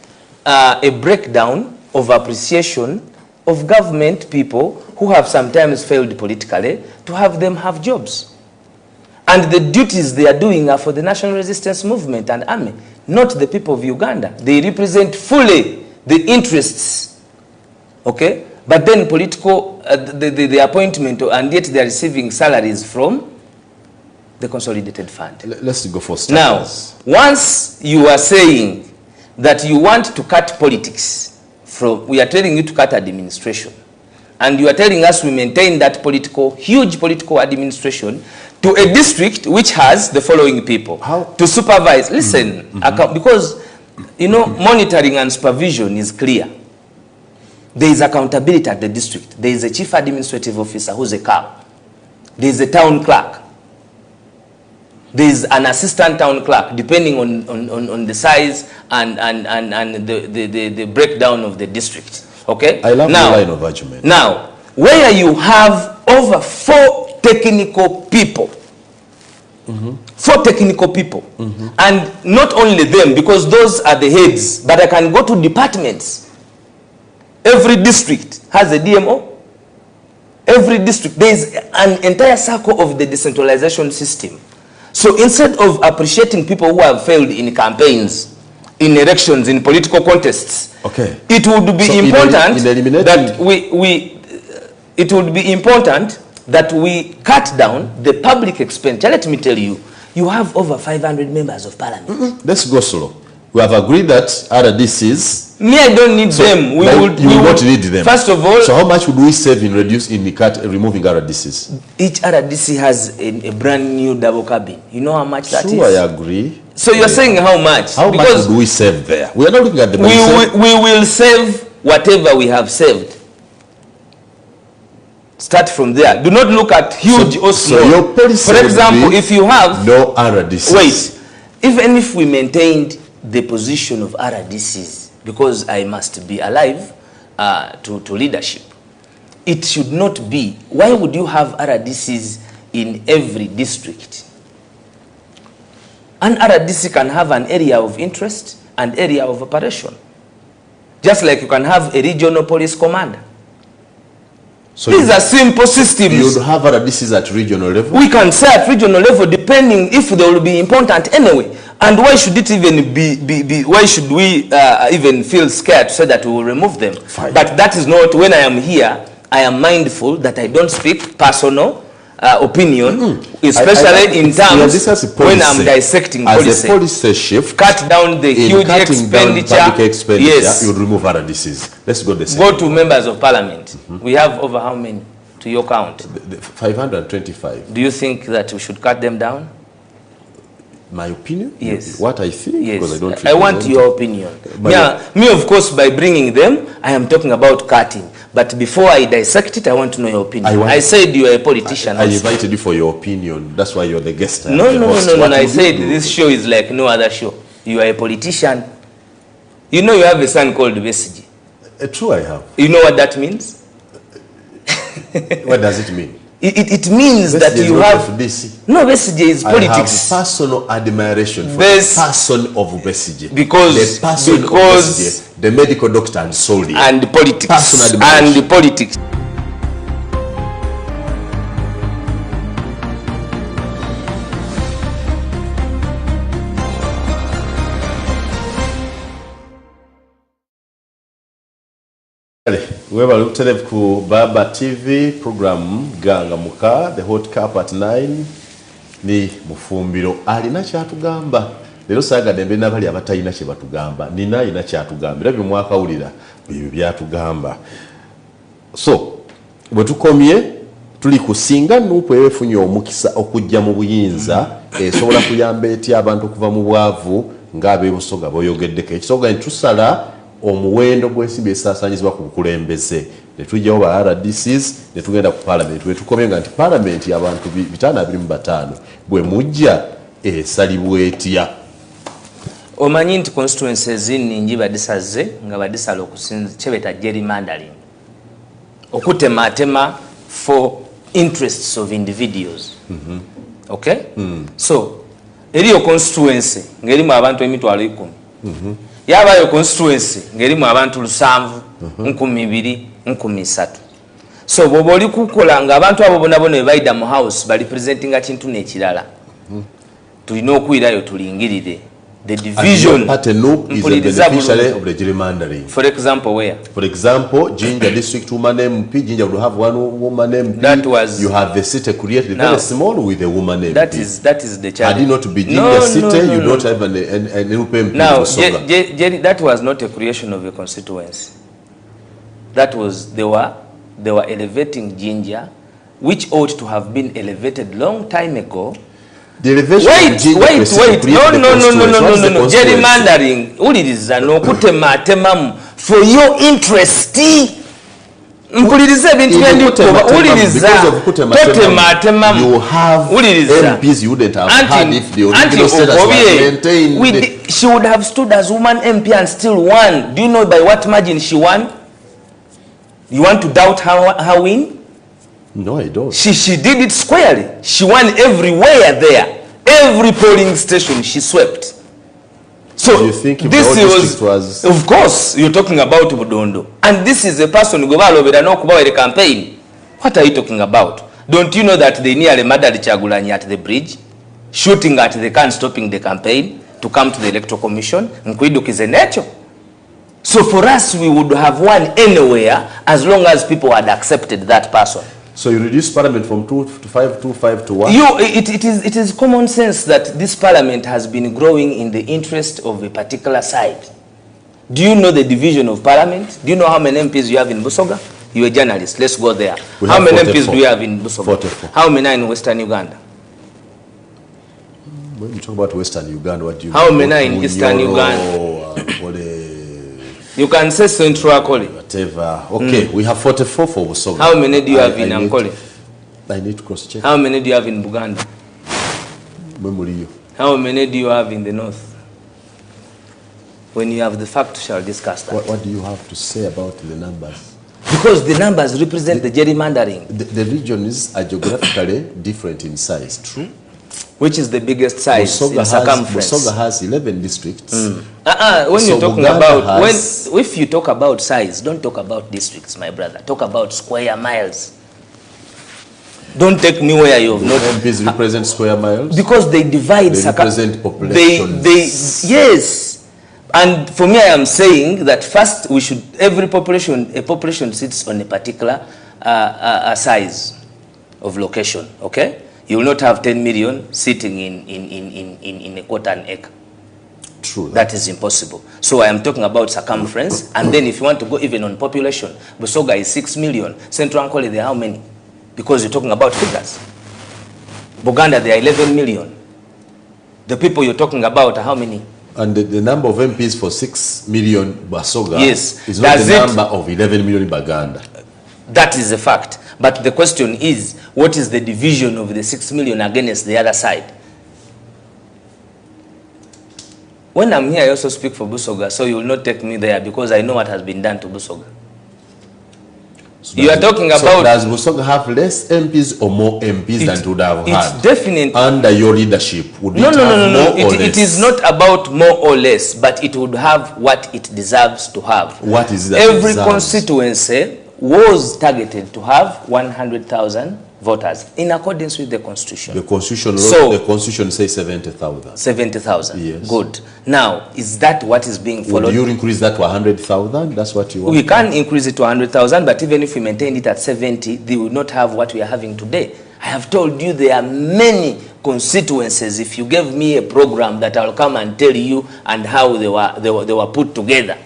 a breakdown of appreciation of government people who have sometimes failed politically to have them have jobs. And the duties they are doing are for the national resistance movement and army, not the people of Uganda. They represent fully the interests, okay? But then political, the appointment, and yet they are receiving salaries from the consolidated fund. Let's go for starters. Now, once you are saying that you want to cut politics, we are telling you to cut administration. And you are telling us we maintain that huge political administration to a district which has the following people. How? To supervise. Listen, because, you know, monitoring and supervision is clear. There is accountability at the district. There is a chief administrative officer who's a cow. There is a town clerk. There is an assistant town clerk, depending on the size and the breakdown of the district. Okay? I love the line of argument. Now, where you have over 4 technical people, 4 technical people, and not only them, because those are the heads, but I can go to departments. Every district has a DMO. Every district, there is an entire circle of the decentralization system. So instead of appreciating people who have failed in campaigns, in elections, in political contests, okay, it would be important that we cut down the public expenditure. Let me tell you, you have over 500 members of parliament. Let's go slow. We have agreed that RDCs. Me, I don't need them. We would not need them. First of all. So how much would we save in removing RDCs? Each RDC has a brand new double cabin. You know how much that is? I agree. So you're saying how much? How much do we save there? We are not looking at the money. We will save whatever we have saved. Start from there. Do not look at huge or small. So your policy, for example, if you have no RDCs. Wait, even if we maintained the position of RDCs, because I must be alive to leadership, it should not be. Why would you have RDCs in every district? An RDC can have an area of interest and area of operation. Just like you can have a regional police commander. So these are simple systems. You would have RDCs at regional level? We can say at regional level, depending if they will be important anyway. And why should it even be why should we even feel scared to say that we will remove them? Fine. But that is not, when I am here, I am mindful that I don't speak personal opinion, especially in terms when I'm dissecting policy. As a policy shift, cut down the huge expenditure. Yes. You would remove RDCs. Let's go the same. Go to members of parliament. We have over how many to your count? 525. Do you think that we should cut them down? My opinion? Yes. What I think? Yes. Because I don't. I want your opinion. Yeah, me, of course, by bringing them, I am talking about cutting. But before I dissect it, I want to know your opinion. I said you are a politician. I invited you for your opinion. That's why you're the guest. No. I said this show is like no other show. You are a politician. You know you have a son called Besiji. True, I have. You know what that means? What does it mean? It means that you have... No, Besiji is politics. I have personal admiration for the person of Besiji. Because the person of Besiji, the medical doctor and soldier. And politics. Personal admiration. And politics. We were looking at the Baba TV program Ganga Muka, the hot cup at 9. Ni Mufumbiro alina kyatugamba. Lero saga dembe nabali abatayina kye batugamba. Nina ina kyatugamba. Era byomwaka ulira byo byatugamba. So, bwe tukomye tuli kusinga nupo efunye omukisa okujja mu buyinza esobola kuyamba eti abantu kuva mu bwavu ngabe Busoga boyogeddeko. Ekisoga ntusala omuwendo gw'ensimbi esaasanyizibwa ku bukulembeze ne tujjawo ba RDCs ne tugenda ku parliament we tukomye nga nti parliament y'abantu 525 bwe mujja esalibwa etya. Omanyi nti constituencies nningi badisaze nga badisala okusinza kyebeta gerrymandering, okutematema for interests of individuals. Okay? So eriyo constituency ng'erimu abantu emitwalo 10. Yabayo constituency ngerimu abantu 700, 200, 300. So bobo oli kukola nga abantu abo bonabona baida mu house bali presentinga kintu n'ekirala. Tulina okuyirayo tulingirire the division. Party NUP is a beneficiary of the gerrymandering. For example, where? For example, Jinja district woman MP, Jinja would have one woman MP. That was... You have the city created very small with a woman MP. That is the challenge. Had it not be Jinja city, you don't have an MP. Now, that was not a creation of a constituency. That was, they were elevating Jinja, which ought to have been elevated long time ago. The elevation wait. No. Gerrymandering. Uliriza no kutematemamu for your interest. Mpuliriza ebintu byandikuba. Uliriza totematemamu. You have MPs you wouldn't have had if the original status was maintained. She would have stood as woman MP and still won. Do you know by what margin she won? You want to doubt her win? No, I don't. She did it squarely. She won everywhere there. Every polling station she swept. So do you think if this was, of course, you're talking about Budondo. And this is a person who the campaign. What are you talking about? Don't you know that they nearly murdered Chagulani at the bridge? Shooting at the can, stopping the campaign to come to the electoral commission? Nkwiduk is a nature. So for us, we would have won anywhere as long as people had accepted that person. So you reduce parliament from 2 to 5 to 5 to 1? It is common sense that this parliament has been growing in the interest of a particular side. Do you know the division of parliament? Do you know how many MPs you have in Busoga? You're a journalist. Let's go there. How many 44. MPs do you have in Busoga? 44. How many are in Western Uganda? When you talk about Western Uganda, what do you How mean? many are in Eastern Uganda? You can say Central Akoli. Whatever. Okay, we have 44 for Busoga. How many do you have in Ankole? I need to cross check. How many do you have in Buganda? Memory. How many do you have in the north? When you have the fact, shall discuss that. What do you have to say about the numbers? Because the numbers represent the gerrymandering. The regions are geographically different in size, true? Which is the biggest size in circumference? Busoga has 11 districts. When so you're talking about, if you talk about size, don't talk about districts, my brother. Talk about square miles. Don't take me where you have not. MPs represent square miles? Because they divide. They represent populations. Yes. And for me, I am saying that first we should, a population sits on a particular size of location, okay? You will not have 10 million sitting in a quarter an acre. True. That is impossible. So I am talking about circumference, and then if you want to go even on population, Busoga is 6 million. Central Ankole, there are how many? Because you're talking about figures. Buganda, there are 11 million. The people you're talking about are how many? And the number of MPs for 6 million Busoga is not Does the number of 11 million in Buganda. That is a fact. But the question is, what is the division of the 6 million against the other side? When I'm here, I also speak for Busoga, so you will not take me there because I know what has been done to Busoga. So you are talking about... does Busoga have less MPs or more MPs than it would have had? It's definitely... Under your leadership, would no, it no, have no, no, more or less? It is not about more or less, but it would have what it deserves to have. What is that? Every constituency was targeted to have 100,000 voters in accordance with the constitution. The constitution says 70,000. 70,000. Yes. Good. Now, is that what is being followed? Would you increase that to 100,000? That's what you want? We can increase it to 100,000, but even if we maintain it at 70, they will not have what we are having today. I have told you there are many constituencies. If you gave me a program that I'll come and tell you and how they were put together.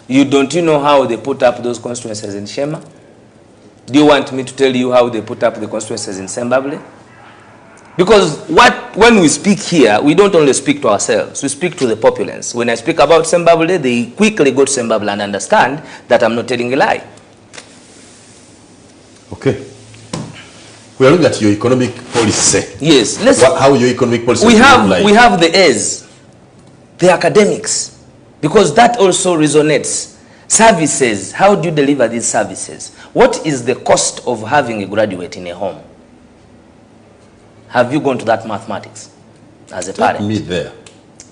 Don't you know how they put up those constituencies in Shema? Do you want me to tell you how they put up the constituencies in Sembabule? Because when we speak here, we don't only speak to ourselves, we speak to the populace. When I speak about Sembabule, they quickly go to Sembabule and understand that I'm not telling a lie. Okay. We are looking at your economic policy. Yes. How your economic policy we have the A's, the academics. Because that also resonates. Services, how do you deliver these services? What is the cost of having a graduate in a home? Have you gone to that mathematics as a parent? Take me there.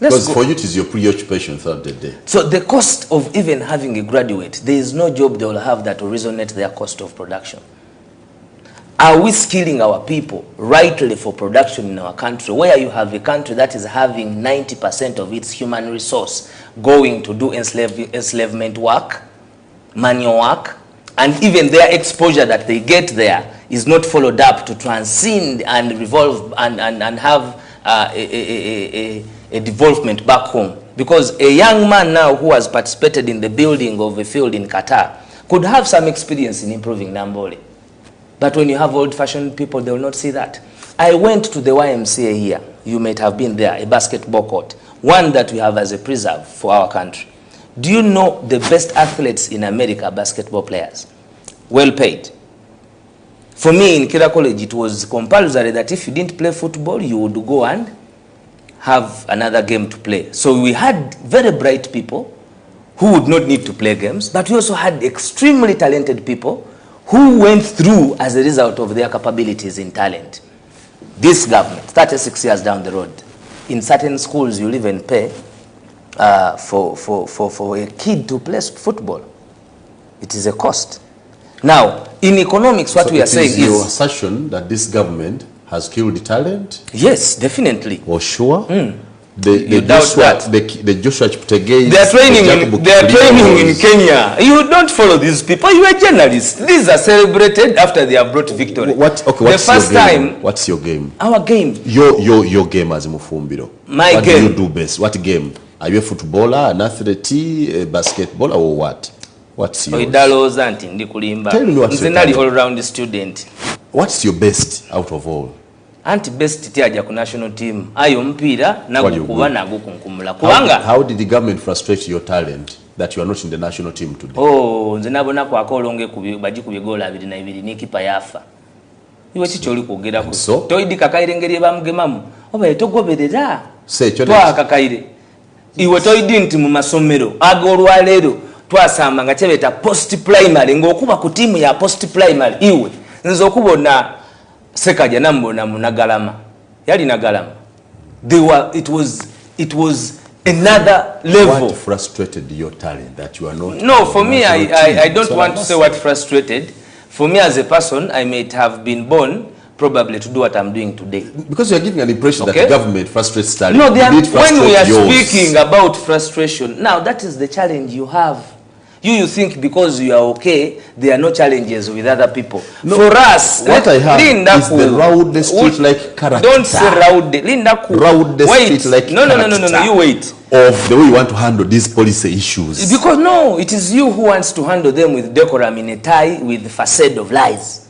Because for you it is your preoccupation throughout the day. So the cost of even having a graduate, there is no job they will have that will resonate their cost of production. Are we skilling our people rightly for production in our country, where you have a country that is having 90% of its human resource going to do enslavement work, manual work, and even their exposure that they get there is not followed up to transcend and revolve and have a development back home? Because a young man now who has participated in the building of a field in Qatar could have some experience in improving Nambole. But when you have old-fashioned people, they will not see that. I went to the YMCA here. You might have been there, a basketball court, one that we have as a preserve for our country. Do you know the best athletes in America are basketball players? Well paid. For me, in Kira College, it was compulsory that if you didn't play football, you would go and have another game to play. So we had very bright people who would not need to play games, but we also had extremely talented people who went through as a result of their capabilities in talent. This government, 36 years down the road, in certain schools you'll even pay for a kid to play football. It is a cost. Now, in economics, what we are saying is... your assertion that this government has killed talent? Yes, definitely. For sure? You doubt that. The Joshua Cheptegei, they are training in Kenya. You don't follow these people. You are journalists. These are celebrated after they have brought victory. What's your game? Our game. Your game as Mufumbiro. What game. What do you do best? What game? Are you a footballer, an athlete, a basketballer, or what? What's yours? Tell me what's your all-round student. What's your best out of all? anti best tiaja ku national team ayo mpira nagukuba nagukunkumula kubanga how did the government frustrate your talent that you are not in the national team today? Nze nabona kwa kolonge baji kubigola 22 ni kipa yafa iwe kicholi kugera ku so toidi kakaire ngeri bamugemamu oba etogoberera secho twa kakaire iwe toidi nti mu masomero agolwa lero twasamba nga kyebeta post primary ngokuba ku timu ya post primary iwe nzo kubona sekaja nambona munagalama yali nagalama it was another level. What frustrated your talent that you are not? No, for me I don't want to say what frustrated. For me as a person, I might have been born probably to do what I'm doing today. Because you are giving an impression that the government frustrates talent. No, when we are speaking about frustration, now that is the challenge you have. You think because you are okay, there are no challenges with other people. No, for us, what I have is the rowdy street-like character. Don't say rowdy. Rowdy street-like character. No, you wait. Of the way you want to handle these policy issues. Because no, it is you who wants to handle them with decorum in a tie, with the facade of lies.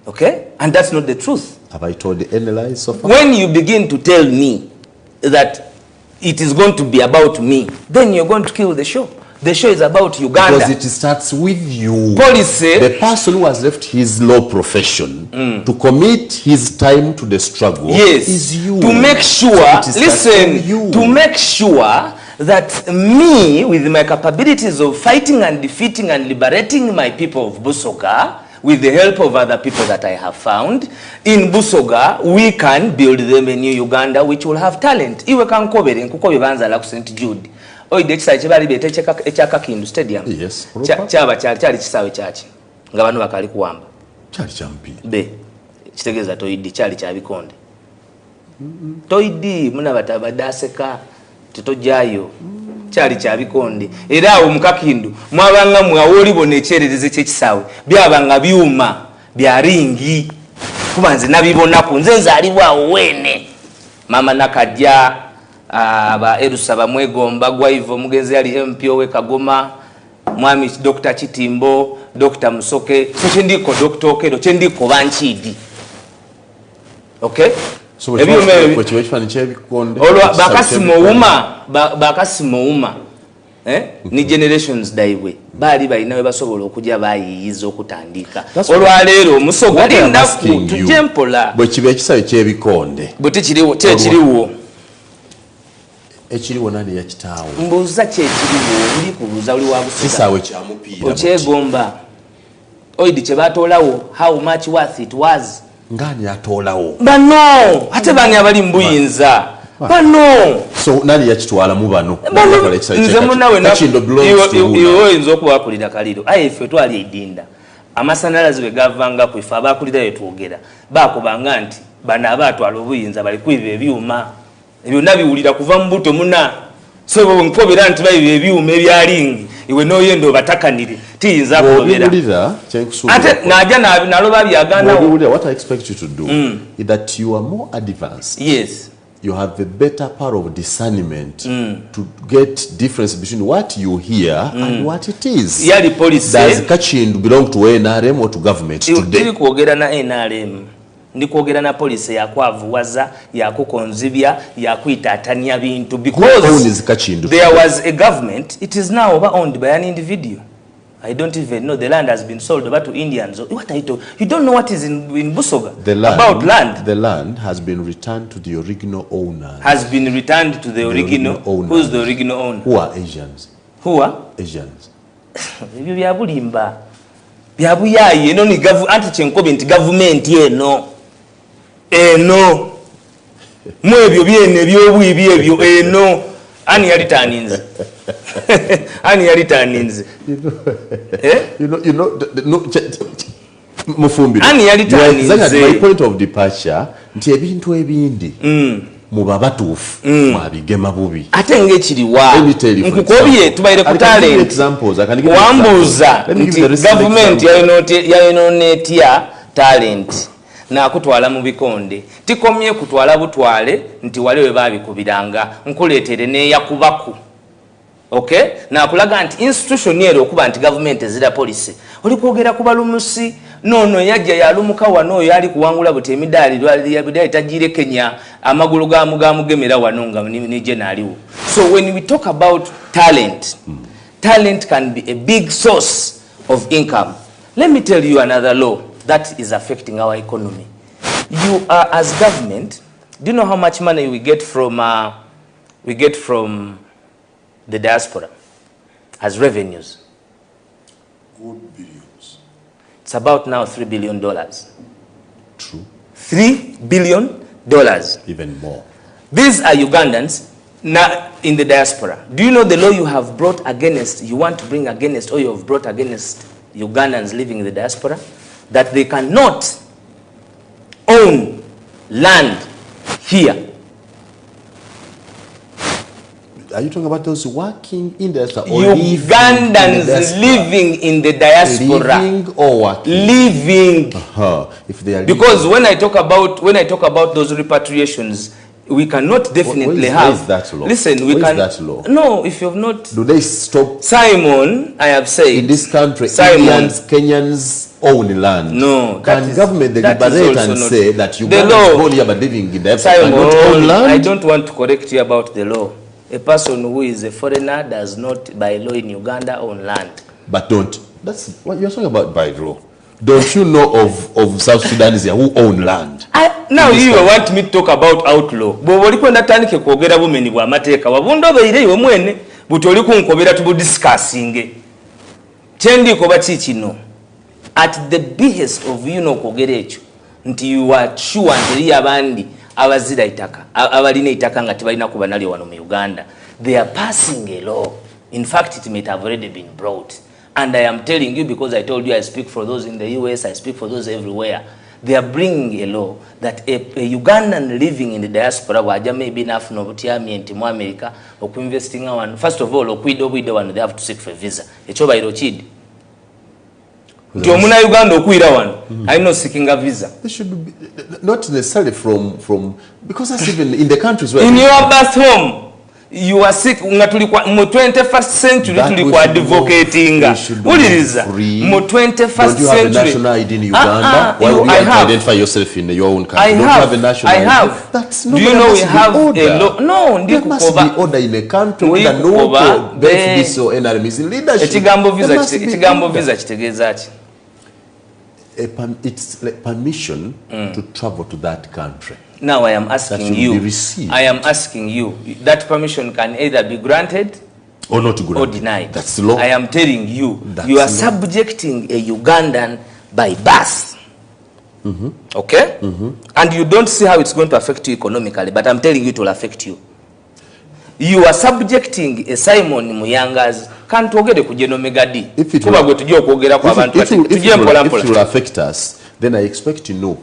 Okay? And that's not the truth. Have I told any lies so far? When you begin to tell me that it is going to be about me, then you're going to kill the show. The show is about Uganda. Because it starts with you. Policy. The person who has left his law profession to commit his time to the struggle is you. To make sure, to make sure that me, with my capabilities of fighting and defeating and liberating my people of Busoga, with the help of other people that I have found, in Busoga, we can build them a new Uganda which will have talent. Iwe kankobere, nkukobe banza la ku St. Jude. Oide kisawe chebali bete echaka Kindu Stadium. Yes. Chaba chali kisawe chachi. Nga banu bakali kuwamba. Chali champi. Be. Chitegeza toidi chali cha bikonde. Toidi muna batabadaseka tutojayo. Chali cha bikonde. Era omukakindu mwabanga mwawoli bonecherereze chekisawe. Byabanga byuma bya ringi. Kubanze nabibonako nzenza ali bwawo wene. Mama nakajja aba erusa bamwegomba gwaivo mugenzi ali MP owe Kagoma mwami Dr. Chitimbo Dr. Musoke so chendiko Dr. Okedo chendiko banchidi okay so which one chebikonde olwa bakasimo uma ni generations daiwe bali balinawe basobola okujja bayiyiza okutandika olwa lero Musoga linda ku tujempola bwe kibe kisawe chebikonde bwe tekiriwo ekiriwo nani ya kitawo mbuza kyekiriwo ndi kubuza oli wa Busoga kisawe kya mupiira okyegomba oidi kye batolawo how much worth it was ngani atolawo bano ate bani abali mbuyinza bano so nani yakitwala mu bano nze munawe iwe oyinza okubakulira kaliro aye ffe twali edinda amasanalaze bwe gavanga ku ife abakulirayo twogera bakubanga nti bano abatwala obuyinza bali kwiba ebyuma byonna biwulira kuva mu buto muna so bwe nkobera nti bayiba ebyuma ebyalingi iwe noyendo batakanire tiyinza kubera ate najja naloba byaganda what I expect you to do is that you are more advanced. Yes. You have a better power of discernment to get difference between what you hear and what it is. Yali police does Kachindu belong to NRM or to government today? Ili kuogera na NRM. Ndi kuogera na police ya kwavuwaza ya kukonzibya ya kuitatania bintu because there was a government. It is now owned by an individual. I don't even know. The land has been sold over to Indians. What are you talking? You don't know what is in Busoga about land. The land has been returned to the original owner. Has been returned to the original owner. Who's the original owner? Who are Asians? Who are Asians? Ebyo byabulimba. Byabuyaye eno ni anti chenkobe nti government yeno. Eno. Mwebyo byene byobwibi ebyo eno. Ani yali taninze. Ani yali taninze. You know, Mufumbiro. Ani yali taninze. My point of departure, nti ebintu ebindi. Muba batuufu mwabigema bubi. Ate ngekiriwa. Nkukobye tubaire ku talent. Wambuza nti government yayononetia talent. Na kutwala mu bikonde tikomye kutwala butwale nti walewe babikubiranga nkuletere ne yakubaku okay na kulaga nti institution yero okuba nti government ezira police oli kwogera ku balumusi no yajja yalumuka wano yali kuwangula buti emidali tajire Kenya amagulu gamugemera wano nga ni jenaliwo. So when we talk about talent, talent can be a big source of income. Let me tell you another law that is affecting our economy. You are, as government, do you know how much money we get from the diaspora as revenues? Good billions. It's about now $3 billion. True. $3 billion. Even more. These are Ugandans now in the diaspora. Do you know the law you have brought against, you want to bring against, or you have brought against Ugandans living in the diaspora? That they cannot own land here. Are you talking about those working in the diaspora? Ugandans living in the diaspora. Living or working? Living. If they are living. Because when I talk about those repatriations, we cannot definitely have. Where is that law? Listen, we where can. Is that law? No, if you have not. Do they stop? Simon, I have said. In this country, Simon, Kenyans own land. No. Can government deliberate and say that Ugandans born here but living in the Simon, cannot own land? I don't want to correct you about the law. A person who is a foreigner does not, by law in Uganda, own land. But that's what you're talking about by law. Don't you know of South Sudanese who own land? Now you want me to talk about outlaw. But what you natandike kwogera bumeni bwa mateeka wabundo beire yo mwene butoli kunkobera tubu discussing. Chendi ko bati kino. At the behest of kwogera ekyo nti you are sure nti abandi abazira itaka abalina itaka nga tibalina kuba nali wano mu Uganda. They are passing a law. In fact, it might have already been brought. And I am telling you, because I told you I speak for those in the US, I speak for those everywhere. They are bringing a law that a Ugandan living in the diaspora waja maybe enough no butiami enti mu America okuinvesting one. First of all, okwido one they have to seek for a visa. Echoba irochid. Ndio muna Uganda okuira one. I know seeking a visa. They should be not necessarily from because that's even in the countries where in your birth home. You are sick nga tulikuwa mu 21st century tulikuwa advocating uliriza mu 21st century. Don't you have a national ID in Uganda? Why would you identify yourself in your own country? Don't you have a national ID? I have. That's do you know we have a law? No, there must be order in a country where no birth or enemies in leadership. Ekigambo visa kitegeeza ki? It's like permission to travel to that country. Now I am asking you. That permission can either be granted or not granted or denied. That's the law. I am telling you, you are subjecting a Ugandan by birth. Okay? And you don't see how it's going to affect you economically, but I'm telling you it will affect you. You are subjecting a Simon Muyanga's can't togede kujeno megadi. If it will affect us, then I expect to know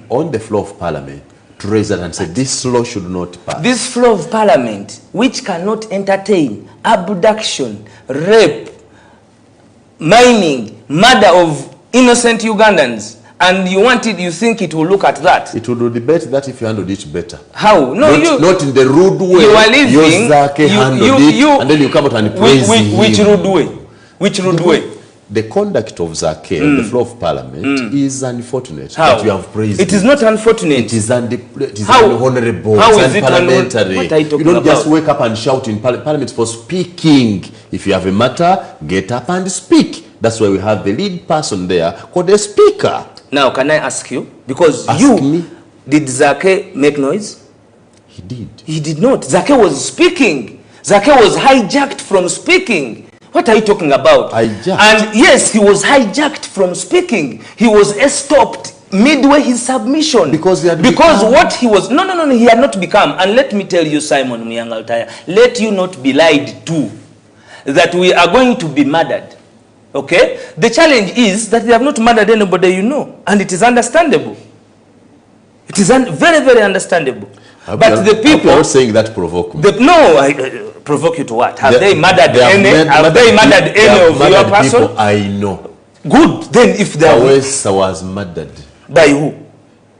on the floor of parliament to raise that and say this law should not pass. This floor of parliament, which cannot entertain abduction, rape, mining, murder of innocent Ugandans, and you think it will look at that? It will debate that if you handled it better. How? No, not in the rude way. You are living. Zaake handled it, and then you come out and praise him. Which rude way? Which rude way? The conduct of Zaake on the floor of parliament is unfortunate. How? That you have praised it is not unfortunate. It is unhonorable. How it's is unparliamentary. What are you talking you don't about? just wake up and shout in parliament for speaking. If you have a matter, get up and speak. That's why we have the lead person there called the speaker. Now, can I ask you? Because me. Did Zaake make noise? He did. He did not. Zaake was speaking. Zaake was hijacked from speaking. What are you talking about? Hijacked. And yes, he was hijacked from speaking. He was stopped midway his submission. Because he had what he was... No, he had not become. And let me tell you, Simon Muyangaltaya, let you not be lied to that we are going to be murdered. Okay? The challenge is that they have not murdered anybody you know. And it is understandable. It is very, very understandable. But the people are saying that provoke me. I provoke you to what? Have they murdered any of your person? People I know. Good. Then if they Waiswa was murdered. By who?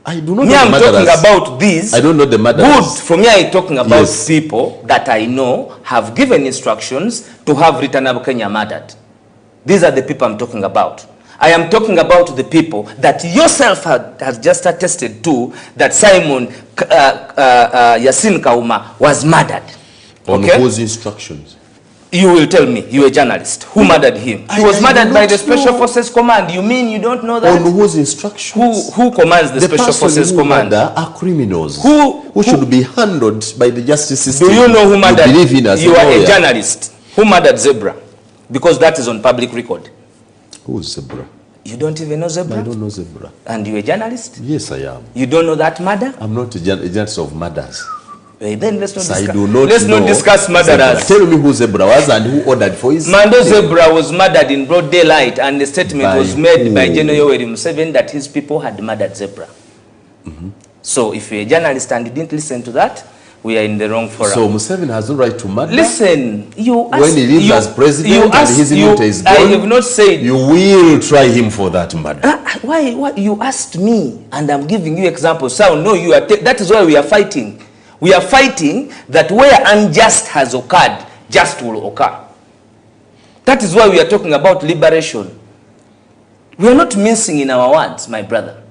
I do not know the murderers. I'm talking about these. I don't know the murderers. Good. For me, I'm talking about people that I know have given instructions to have Rita Kenya murdered. These are the people I'm talking about. I am talking about the people that yourself has just attested to, that Simon Yasin Kauma was murdered. On whose instructions? You will tell me. You are a journalist. Who murdered him? He was murdered by the Special Forces Command. You mean you don't know that? On whose instructions? Who commands the Special Forces Command? Are criminals who should be handled by the justice system. Do you know who murdered? You are a a journalist. Who murdered Zebra? Because that is on public record. Who is Zebra? You don't even know Zebra? I don't know Zebra. And you're a journalist? Yes, I am. You don't know that murder? I'm not a journalist of murders. Then let's not So discuss. I do not let's know not discuss murderers. Tell me who Zebra was and who ordered for his. Mando Zebra was murdered in broad daylight, and the statement By was made who? by General Yoweri Museveni that his people had murdered Zebra. So if you're a journalist and you didn't listen to that, we are in the wrong forum. So Museveni has no right to murder? Listen, you ask, when he lives as president and his immunity is gone, I have not said you will try him for that murder. Why you asked me and I'm giving you examples. So no, you are that is why we are fighting. We are fighting that where unjust has occurred, just will occur. That is why we are talking about liberation. We are not mincing in our words, my brother.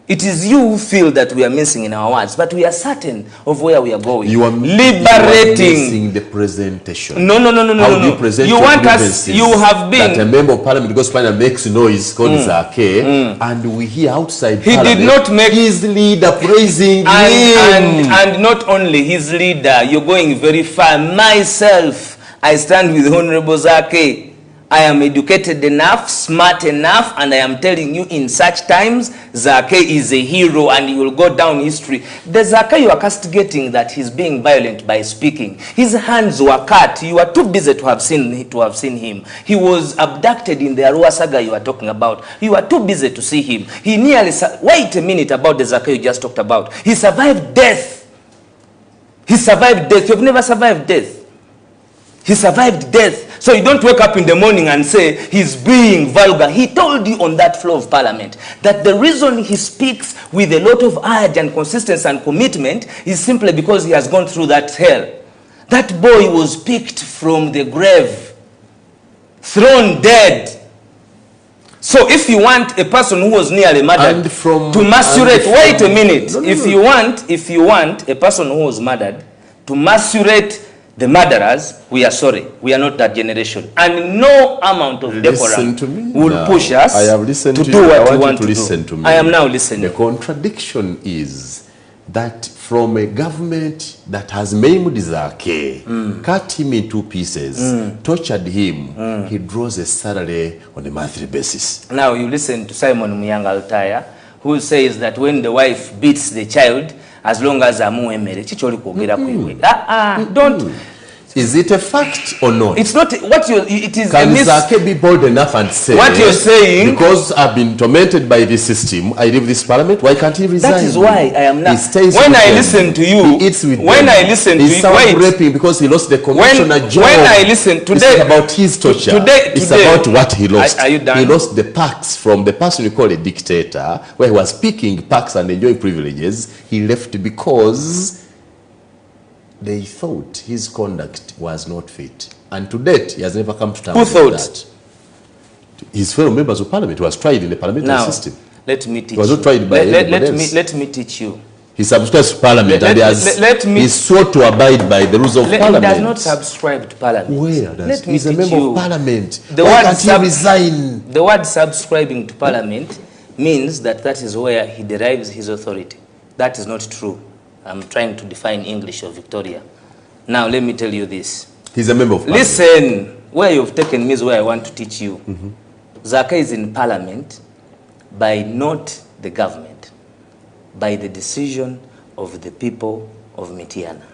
It is you who feel that we are mincing in our words, but we are certain of where we are going. You are liberating the presentation. No. How do you present you your want us? You have been. That a member of parliament goes to makes noise called Zaake, and we hear outside. He did not make his leader praising him, and not only his leader. You're going very far. Myself, I stand with Honorable Zaake. I am educated enough, smart enough, and I am telling you in such times, Zaake is a hero and he will go down history. The Zaake you are castigating that he's being violent by speaking. His hands were cut. You are too busy to have seen him. He was abducted in the Arua saga you are talking about. You are too busy to see him. He nearly, wait a minute about the Zaake you just talked about. He survived death. He survived death. You've never survived death. He survived death. So you don't wake up in the morning and say he's being vulgar. He told you on that floor of parliament that the reason he speaks with a lot of urge and consistency and commitment is simply because he has gone through that hell. That boy was picked from the grave, thrown dead. So if you want a person who was nearly murdered to macerate, wait a minute. If you want a person who was murdered to macerate the murderers, we are sorry. We are not that generation. And no amount of decorum will push us to do what we want to do. I am now listening. The contradiction is that from a government that has maimed Zaake, cut him in two pieces, tortured him, he draws a salary on a monthly basis. Now you listen to Simon Muyangaltaya, who says that when the wife beats the child, as long as amuemere chicholi kwogera kwewe. Don't. Is it a fact or not? It's not what you. It is. Can Zaake be bold enough and say what you're saying? Because I've been tormented by this system, I leave this parliament. Why can't he resign? That is why I am not. He stays when with I them. listen to you, he eats with when them. I listen to He's you, wait. raping because he lost the commissioner job. When I listen today, it's not about his torture. It's about what he lost. Are you done? He lost the perks from the person you call a dictator, where he was picking perks and enjoying privileges. He left because they thought his conduct was not fit. And to date, he has never come to terms with that. His fellow members of parliament was tried in the parliamentary system. Let me teach he was not tried by let me teach you. He subscribes to parliament he sought to abide by the rules of parliament. He does not subscribe to parliament. Where does he's a member of parliament? Why can't he resign? The word subscribing to parliament means that is where he derives his authority. That is not true. I'm trying to define English of Victoria. Now, let me tell you this. He's a member of parliament. Listen, where you've taken me is where I want to teach you. Zaake is in parliament by not the government, by the decision of the people of Mityana.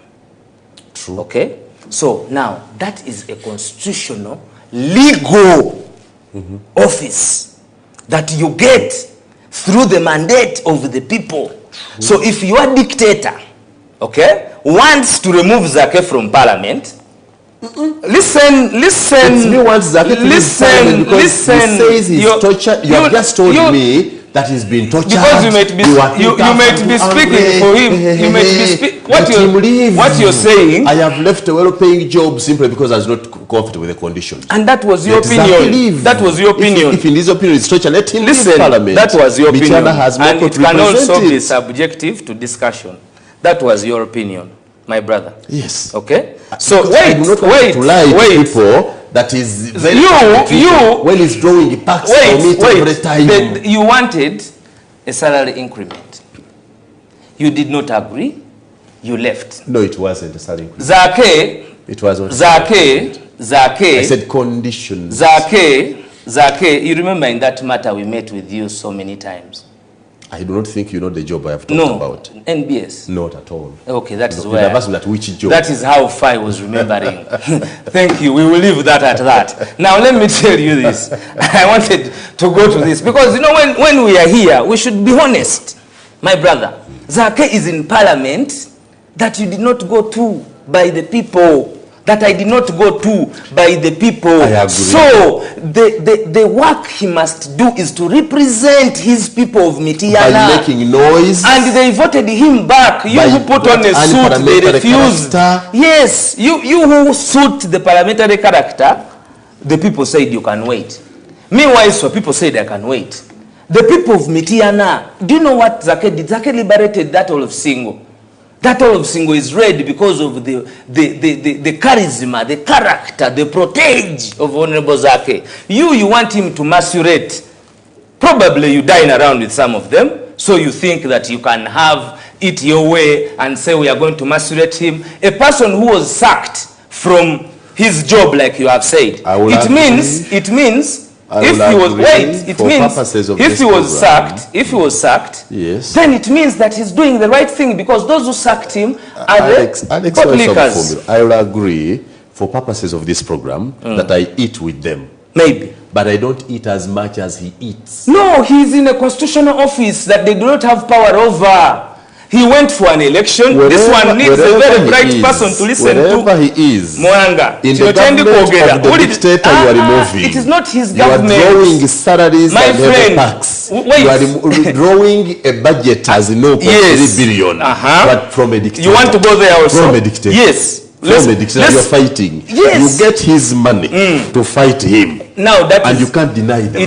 True. Okay? So, now, that is a constitutional, legal office that you get through the mandate of the people. So if your dictator, okay, wants to remove Zaake from parliament, listen. It's me wants Zaake to leave parliament because he says he's tortured. You have just told me that he's been tortured. Because you might be speaking for him. You might be speaking. what you're saying, I have left a well-paying job simply because I was not comfortable with the conditions. And that was your opinion. That was your opinion. If in his opinion is stretched, let him leave Parliament. That was your opinion. Has and it can also be subjective to discussion. That was your opinion, my brother. Yes. Okay? So wait. People that is very when he's drawing packs for me every time. You wanted a salary increment. You did not agree. You left. No, it wasn't a salary increment. Zaake. It wasn't. Zaake. I said conditions. Zaake, you remember in that matter we met with you so many times. I do not think you know the job I have talked about. NBS. Not at all. Okay, that is where. Which job? That is how far I was remembering. Thank you. We will leave that at that. Now let me tell you this. I wanted to go to this because you know when we are here, we should be honest, my brother. Zaake is in Parliament that you did not go to by the people. That I did not go to by the people. I agree. So the work he must do is to represent his people of Mityana. By making noise. And they voted him back. You who put on a suit, they refused. Yes, you who suit the parliamentary character, the people said you can wait. Meanwhile, so people said I can wait. The people of Mityana, do you know what Zaake did? Zaake liberated that all of Singo. That all of Singo is red because of the charisma, the character, the protege of Honorable Zaake. You want him to macerate. Probably you dine around with some of them, so you think that you can have it your way and say we are going to macerate him. A person who was sacked from his job, like you have said, it means if he was sacked, yes, then it means that he's doing the right thing because those who sacked him are the publicans. I will agree for purposes of this program that I eat with them. Maybe. But I don't eat as much as he eats. No, he's in a constitutional office that they do not have power over. He went for an election. This one needs a very bright person to listen to. Wherever he is, Mwanga, in the government of the dictator you are removing. It is not his government. You are drawing salaries my and friend, tax. Wait. You are drawing a budget as no 3 billion. But from a dictator. You want to go there also? From a dictator. Yes. From a dictator you're fighting. Yes. You get his money to fight him. Now that and you can't deny that.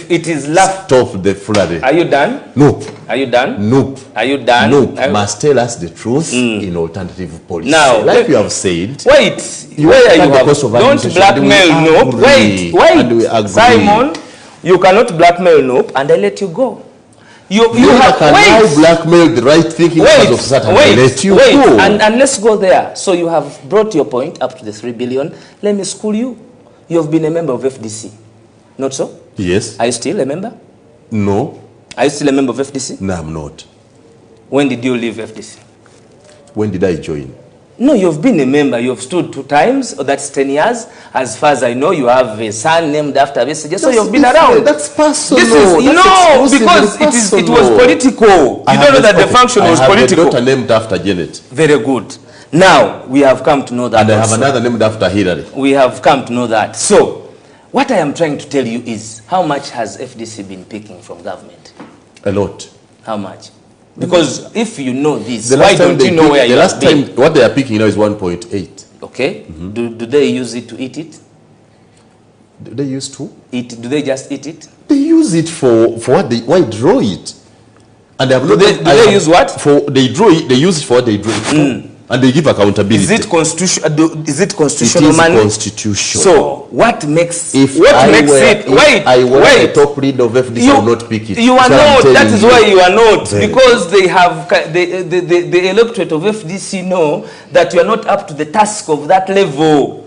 It is left. Stop the flurry. Are you done? Nope. Are you done? Nope. Are you done? Nope. Must tell us the truth in alternative policy. Now, like you have said. Wait. Don't blackmail Nope. Wait. Simon, you cannot blackmail Nope, and I let you go. You have I blackmail the right thinking because of certain. Let you go. And let's go there. So you have brought your point up to the 3 billion. Let me school you. You have been a member of FDC. Not so? Yes. Are you still a member? No. Are you still a member of FDC? No, I'm not. When did you leave FDC? When did I join? No, you've been a member. You have stood 2 times. That's 10 years. As far as I know, you have a son named after Besigye. So you've been around. That's personal. Because it was political. You don't know that the function was political. I have a daughter named after Janet. Very good. Now, we have come to know that. And I have another named after Hillary. We have come to know that. So, what I am trying to tell you is, how much has FDC been picking from government? A lot. How much? Because if you know this, why don't you know where you have been? The last time, what they are picking now is 1.8. Okay. Do they use it to eat it? Do they use to? Eat? Do they just eat it? They use it for what they, why draw it? And they have do they use what? They draw it, they use it for what they draw it for. And they give accountability. Is it constitutional It money? is constitutional. So what makes If I were the top leader of FDC, I would not pick it. You are not. That is why you are not. Because they have the electorate of FDC know that you are not up to the task of that level.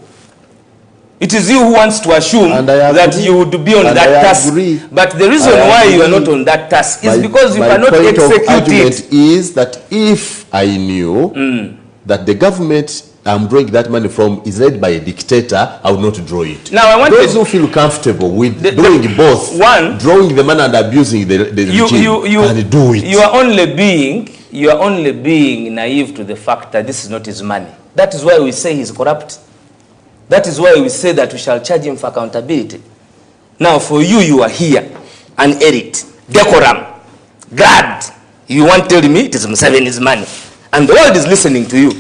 It is you who wants to assume that you would be on that task. But the reason why you are not on that task is because you cannot execute it. My argument is that if I knew that the government I'm drawing that money from is led by a dictator, I would not draw it. Now I want those who feel comfortable with doing both, drawing the money and abusing the regime, and do it. You are only being naive to the fact that this is not his money. That is why we say he's corrupt. That is why we say that we shall charge him for accountability. Now for you, you are here, an elite, decorum, God. You want to tell me it is Museveni's money. And the world is listening to you.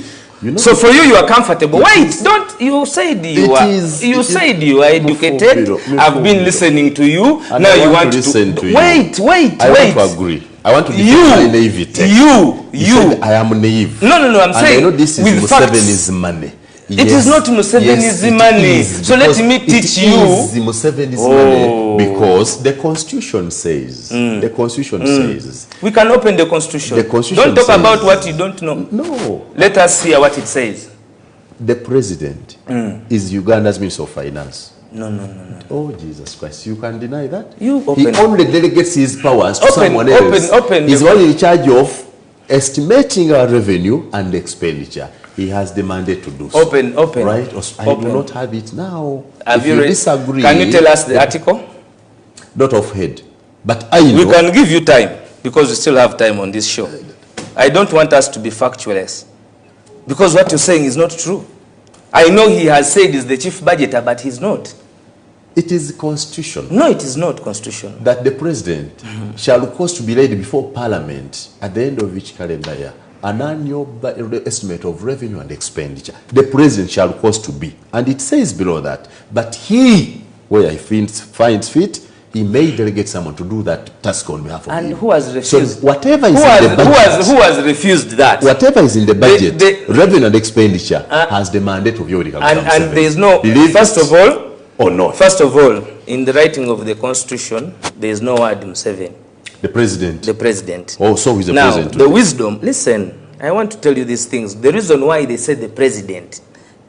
You know, so for you, you are comfortable. Wait, don't. You said you are. You said you are educated. I've been listening to you. And now I you want want to listen to you. Wait. I want to agree. I want to defend my naivety. You said I am naive. No. I'm saying I know this is Museveni's money. It is not Museveni's money. So let me teach you. It is Museveni's money because the Constitution says. The Constitution says. We can open the Constitution. The Constitution don't talk says, about what you don't know. No. Let us hear what it says. The president is Uganda's Minister of Finance. No. Oh, Jesus Christ. You can deny that? He only delegates his powers to someone else. He's only in charge of estimating our revenue and expenditure. He has the mandate to do so. Open. Right? I do not have it now. Have if you disagree... Can you tell us the article? Not off head. But I know... We can give you time, because we still have time on this show. I don't want us to be factualist, because what you're saying is not true. I know he has said he's the chief budgeter, but he's not. It is constitution. No, it is not constitutional. That the president shall cause to be laid before parliament at the end of each calendar year an annual estimate of revenue and expenditure. The president shall cause to be. And it says below that. But he, where he finds fit, he may delegate someone to do that task on behalf of him. And who has refused? So whatever is in the budget. Who has refused that? Whatever is in the budget, revenue and expenditure has the mandate of Yoweri Kaguta Museveni. And there is no, first of all, or not? First of all, in the writing of the Constitution, there is no word Museveni. The president. The president. Oh, so he's the president. Now, the wisdom, listen, I want to tell you these things. The reason why they say the president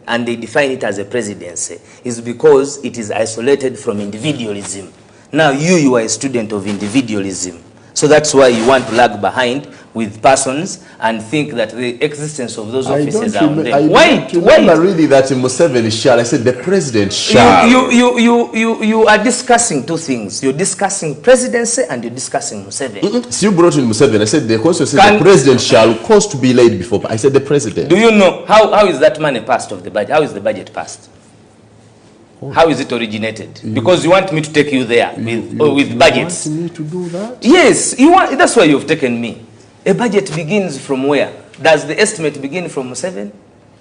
and they define it as a presidency is because it is isolated from individualism. Now, you are a student of individualism. So that's why you want to lag behind with persons and think that the existence of those offices are on them. Wait. Really that Museveni shall. I said the president shall. You are discussing two things. You're discussing presidency and you're discussing Museveni. So you brought in Museveni. I said the constitution says the president shall cause to be laid before. I said the president. Do you know how is that money passed of the budget? How is the budget passed? How is it originated? Because you want me to take you there with budgets. You want me to do that? Yes, that's why you've taken me. A budget begins from where? Does the estimate begin from Museveni?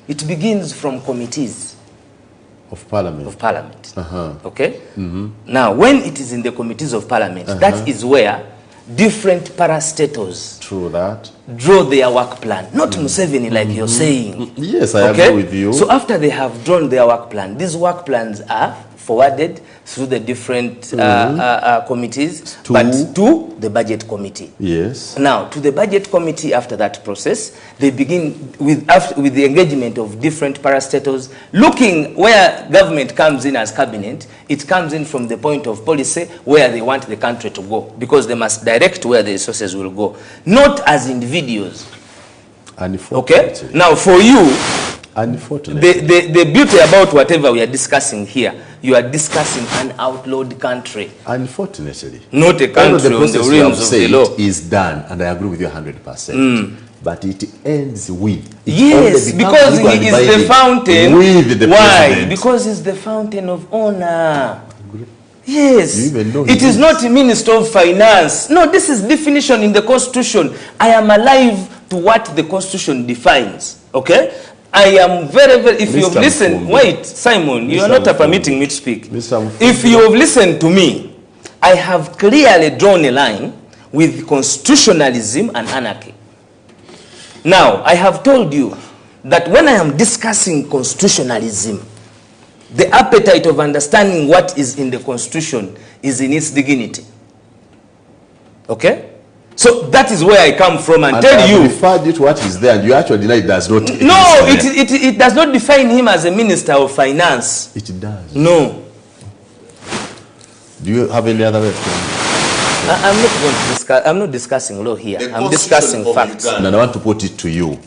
It begins from committees. Of parliament. Okay? Now, when it is in the committees of parliament, that is where different parastatals draw their work plan. Not Museveni, like you're saying. Yes, I agree with you. So after they have drawn their work plan, these work plans are forwarded through the different committees, but to the budget committee. Yes. Now, to the budget committee, after that process, they begin with the engagement of different parastatals, looking where government comes in as cabinet. It comes in from the point of policy where they want the country to go, because they must direct where the resources will go, not as individuals. Okay? Now, for you, unfortunately, the beauty about whatever we are discussing here, you are discussing an outlawed country. Unfortunately. Not a country on the rims of the law. Is done, and I agree with you 100%. But it ends with... Yes, because he is the fountain. With the Why? Because he's the fountain of honor. Yes. It is not a minister of finance. No, this is definition in the Constitution. I am alive to what the Constitution defines. Okay? I am very, if you have listened, wait, Simon, you are not permitting me to speak. If you have listened to me, I have clearly drawn a line with constitutionalism and anarchy. Now, I have told you that when I am discussing constitutionalism, the appetite of understanding what is in the Constitution is in its dignity. Okay? So that is where I come from and tell you. Referred you to what is there, and you actually deny it does not. No, it does not define him as a minister of finance. It does. No. Do you have any other way? I'm not going to discuss. I'm not discussing law here. I'm discussing facts. And I want to put it to you.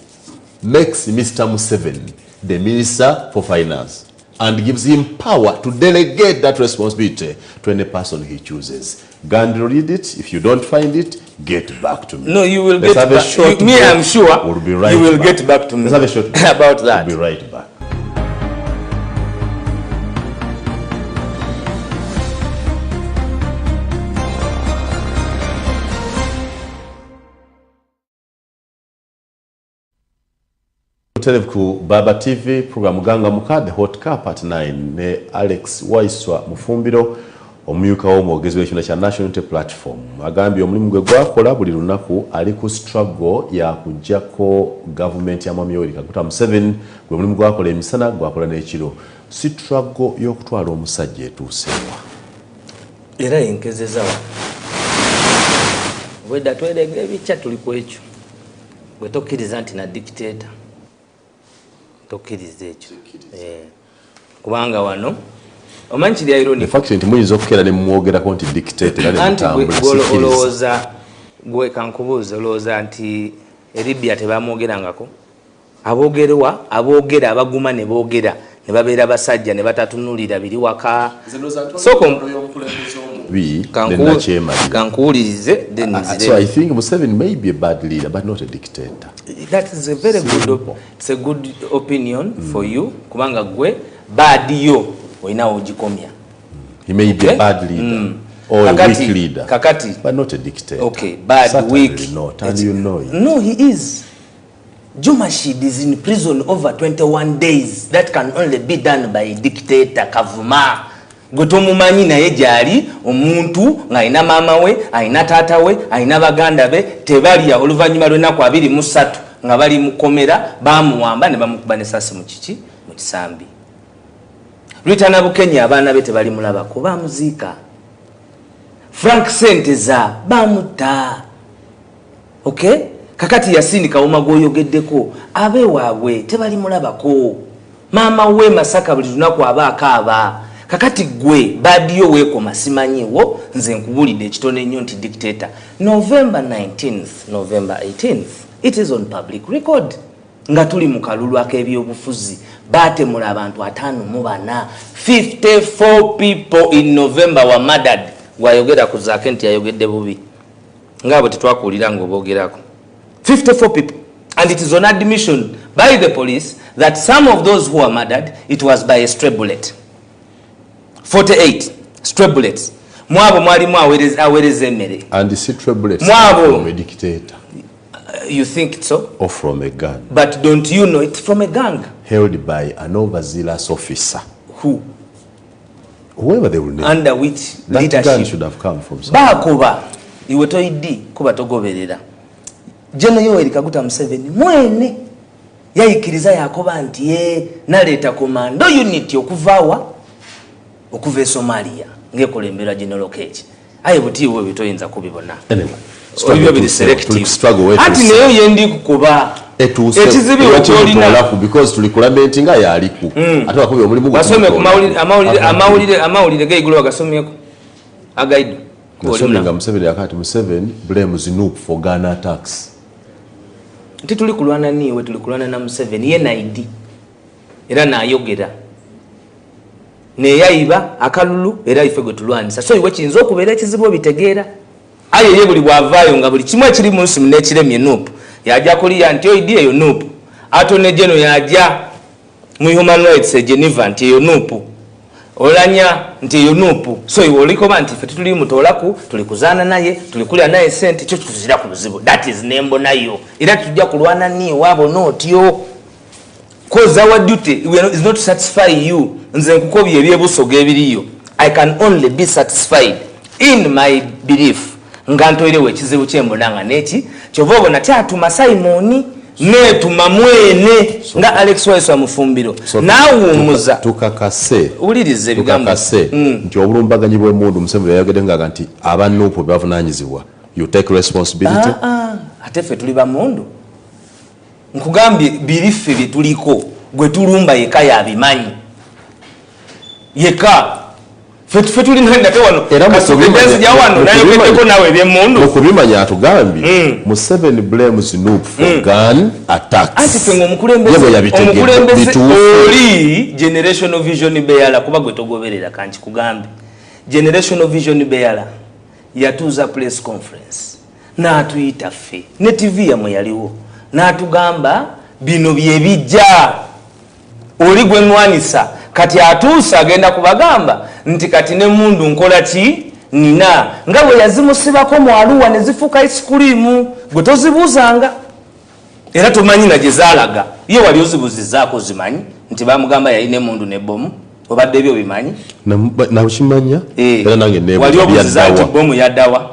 Makes Mr. Museveni the minister for finance and gives him power to delegate that responsibility to any person he chooses. Gandhi, read it. If you don't find it, get back to me. No, you will get back. Me, I'm sure we'll be right you will back. Get back to me. Let's have a short about that. We'll be right back. Televiku Baba TV program Ganga Muka the Hot Cup at 9 ne Alex Waiswa Mufumbiro omuyuka w'omwogezi w'ekibiina kya National Unity Platform agambye omulimu gwe gwakola buli lunaku ali ku struggle ya kujjako government ya Mwami Yoweri Kaguta Museveni gwe mulimu gwakola emisana gwakola n'ekiro si struggle y'okutwala omusajja etuusewa era yenkezezawo weda twelega ebica tuli ku ekyo bwe tokkiriza nti na dictator tokkiriza ekyo kubanga wano omanyi kiri ironic fact nti muyinza okukera ne mumwogerako nti dictator era ne mutambula olowooza gwe kankubuuza olowooza nti Libya tebamwogerangako aboogera abaguma ne boogera ne babeera basajja ne batatunulira biri waka kankuwulirize so I think Museveni may be a bad leader but not a dictator. That is a very it's a good opinion for you kubanga gwe bad yo oinawo ogikomya. He may be a bad leader or a weak leader kakati but not a dictator. Okay, bad, certainly weak not, and you know it. No, he is. Juma Shid is in prison over 21 days. That can only be done by a dictator. Kavuma gotomumanyi naye gyali omuntu ng'alina maama we alina taata we alina baganda be tebalya oluvannyuma lw'ennaku 23 nga bali mukomera bamuwamba ne bamukuba n'essasi mu kiki mu kisambi. Lwitana Bukenya abaana be tebali mulabako bamuziika. Frank Senteza bamutta. Okay? Kakati Yasini Kawuma gwoyogeddeko abe waabwe tebali mulabako. Maama we Masaka buli lunaku aba akaaba. Kakati gwe badiyo weekoma simanyiwo nze nkubulidde ekitone nnyo nti dictator. November 19th, November 18th, it is on public record. Nga tuli mu kalulu ak'ebyobufuzi baatemula abantu 54 54 people in November were murdered. Wayogera ku Zaake nti yayogedde bubi ngabo tetwakuulira ng'oboogerako 54 people, and it is on admission by the police that some of those who were murdered, it was by a stray bullet. 48 stray bullets. Mwabo mwalimu awereza emmere. And the stray bullets from a dictator. You think so? Or from a gun. But don't you know it's from a gang? Held by an overzealous officer. Who? Whoever they will name. Under which that leadership? Gun should have come from somewhere. Bakuba iwe toidi kuba togoberera. Jeno Yoweri Kaguta Museveni mwene yayikiriza yakoba nti naleta commando unit okuva Somalia ngekolembera General Kechi aye buti we bitoyinza kubibona. Anyway, struggle with selective struggle ati neyo yendi kukuba ekizibi otolina because tulikulamenting nga yaliku ate bakubi omulimu basome ku amawulire geigulu bagasomyeko agaidu nga Museveni yakati Museveni blames NUP for Ghana attacks. Nti tulikulwana niwe tulikulwana na Museveni ye naidi era nayogera neyayiba akalulu era ife gwe tulwanisa so iwe kiyinza okubeera ekizibu bitegeera aye ye buli bwavaayo nga buli kimu ekiri mu nsi n'ekiremye NUP yajja kuliya nti oidi eyo NUP atone jeno yajja mu Human Rights Geneva nti eyo NUP olanya nti eyo NUP so iwe olikoba nti ife tuli mutoolaku tulikuzaana naye tulikulya naye sente kyo tuzira ku buzibu that is nembo nayo era tujja kulwana niyo wabo notyo cause our duty is not to satisfy you nze nkukobye ebyebusoga ebiriyo I can only be satisfied in my belief nga ntoirewo ekizibu kyembonanga neki kyova obona kyatuma Simoni netuma mwene nga Alex Waiswa Mufumbiro nawumuza tukakase ulirize ebigambo nti obulumbaganyi bw'emundu Museveni yayogedde nga nti aba NUP bavunanyizibwa you take responsibility. Ate ffe tuli bamundu nkugambye birife byetuliko gwe tulumba yeka yabimanyi yeka fe tuli nangate wano era nayogeddeko nawe ebyemundu okubimanya atugambye Museveni blames NUP for gun attacks. Ati fe ng'omukulembeze oli generational vision beyala kuba gwe togoberera kanki kugambe generational vision beyala yatuuza press conference n'atuyita ffe ne TV yamwe yaliwo n'atugamba bino byebijja oli gwe nwanisa kati atuusa agenda kubagamba nti kati ne mundu nkola ki nina nga bwe yazimusibako mu Arua ne zifuuka ice cream gwe tozibuuzanga era tumanyi na jezalaga ye wali ozibuzizaako zimanyi nti bamugamba yalina emundu ne bomu obadde ebyo bimanyi na ukimanya era nange nebo wali obuziza nti bomu yaddawa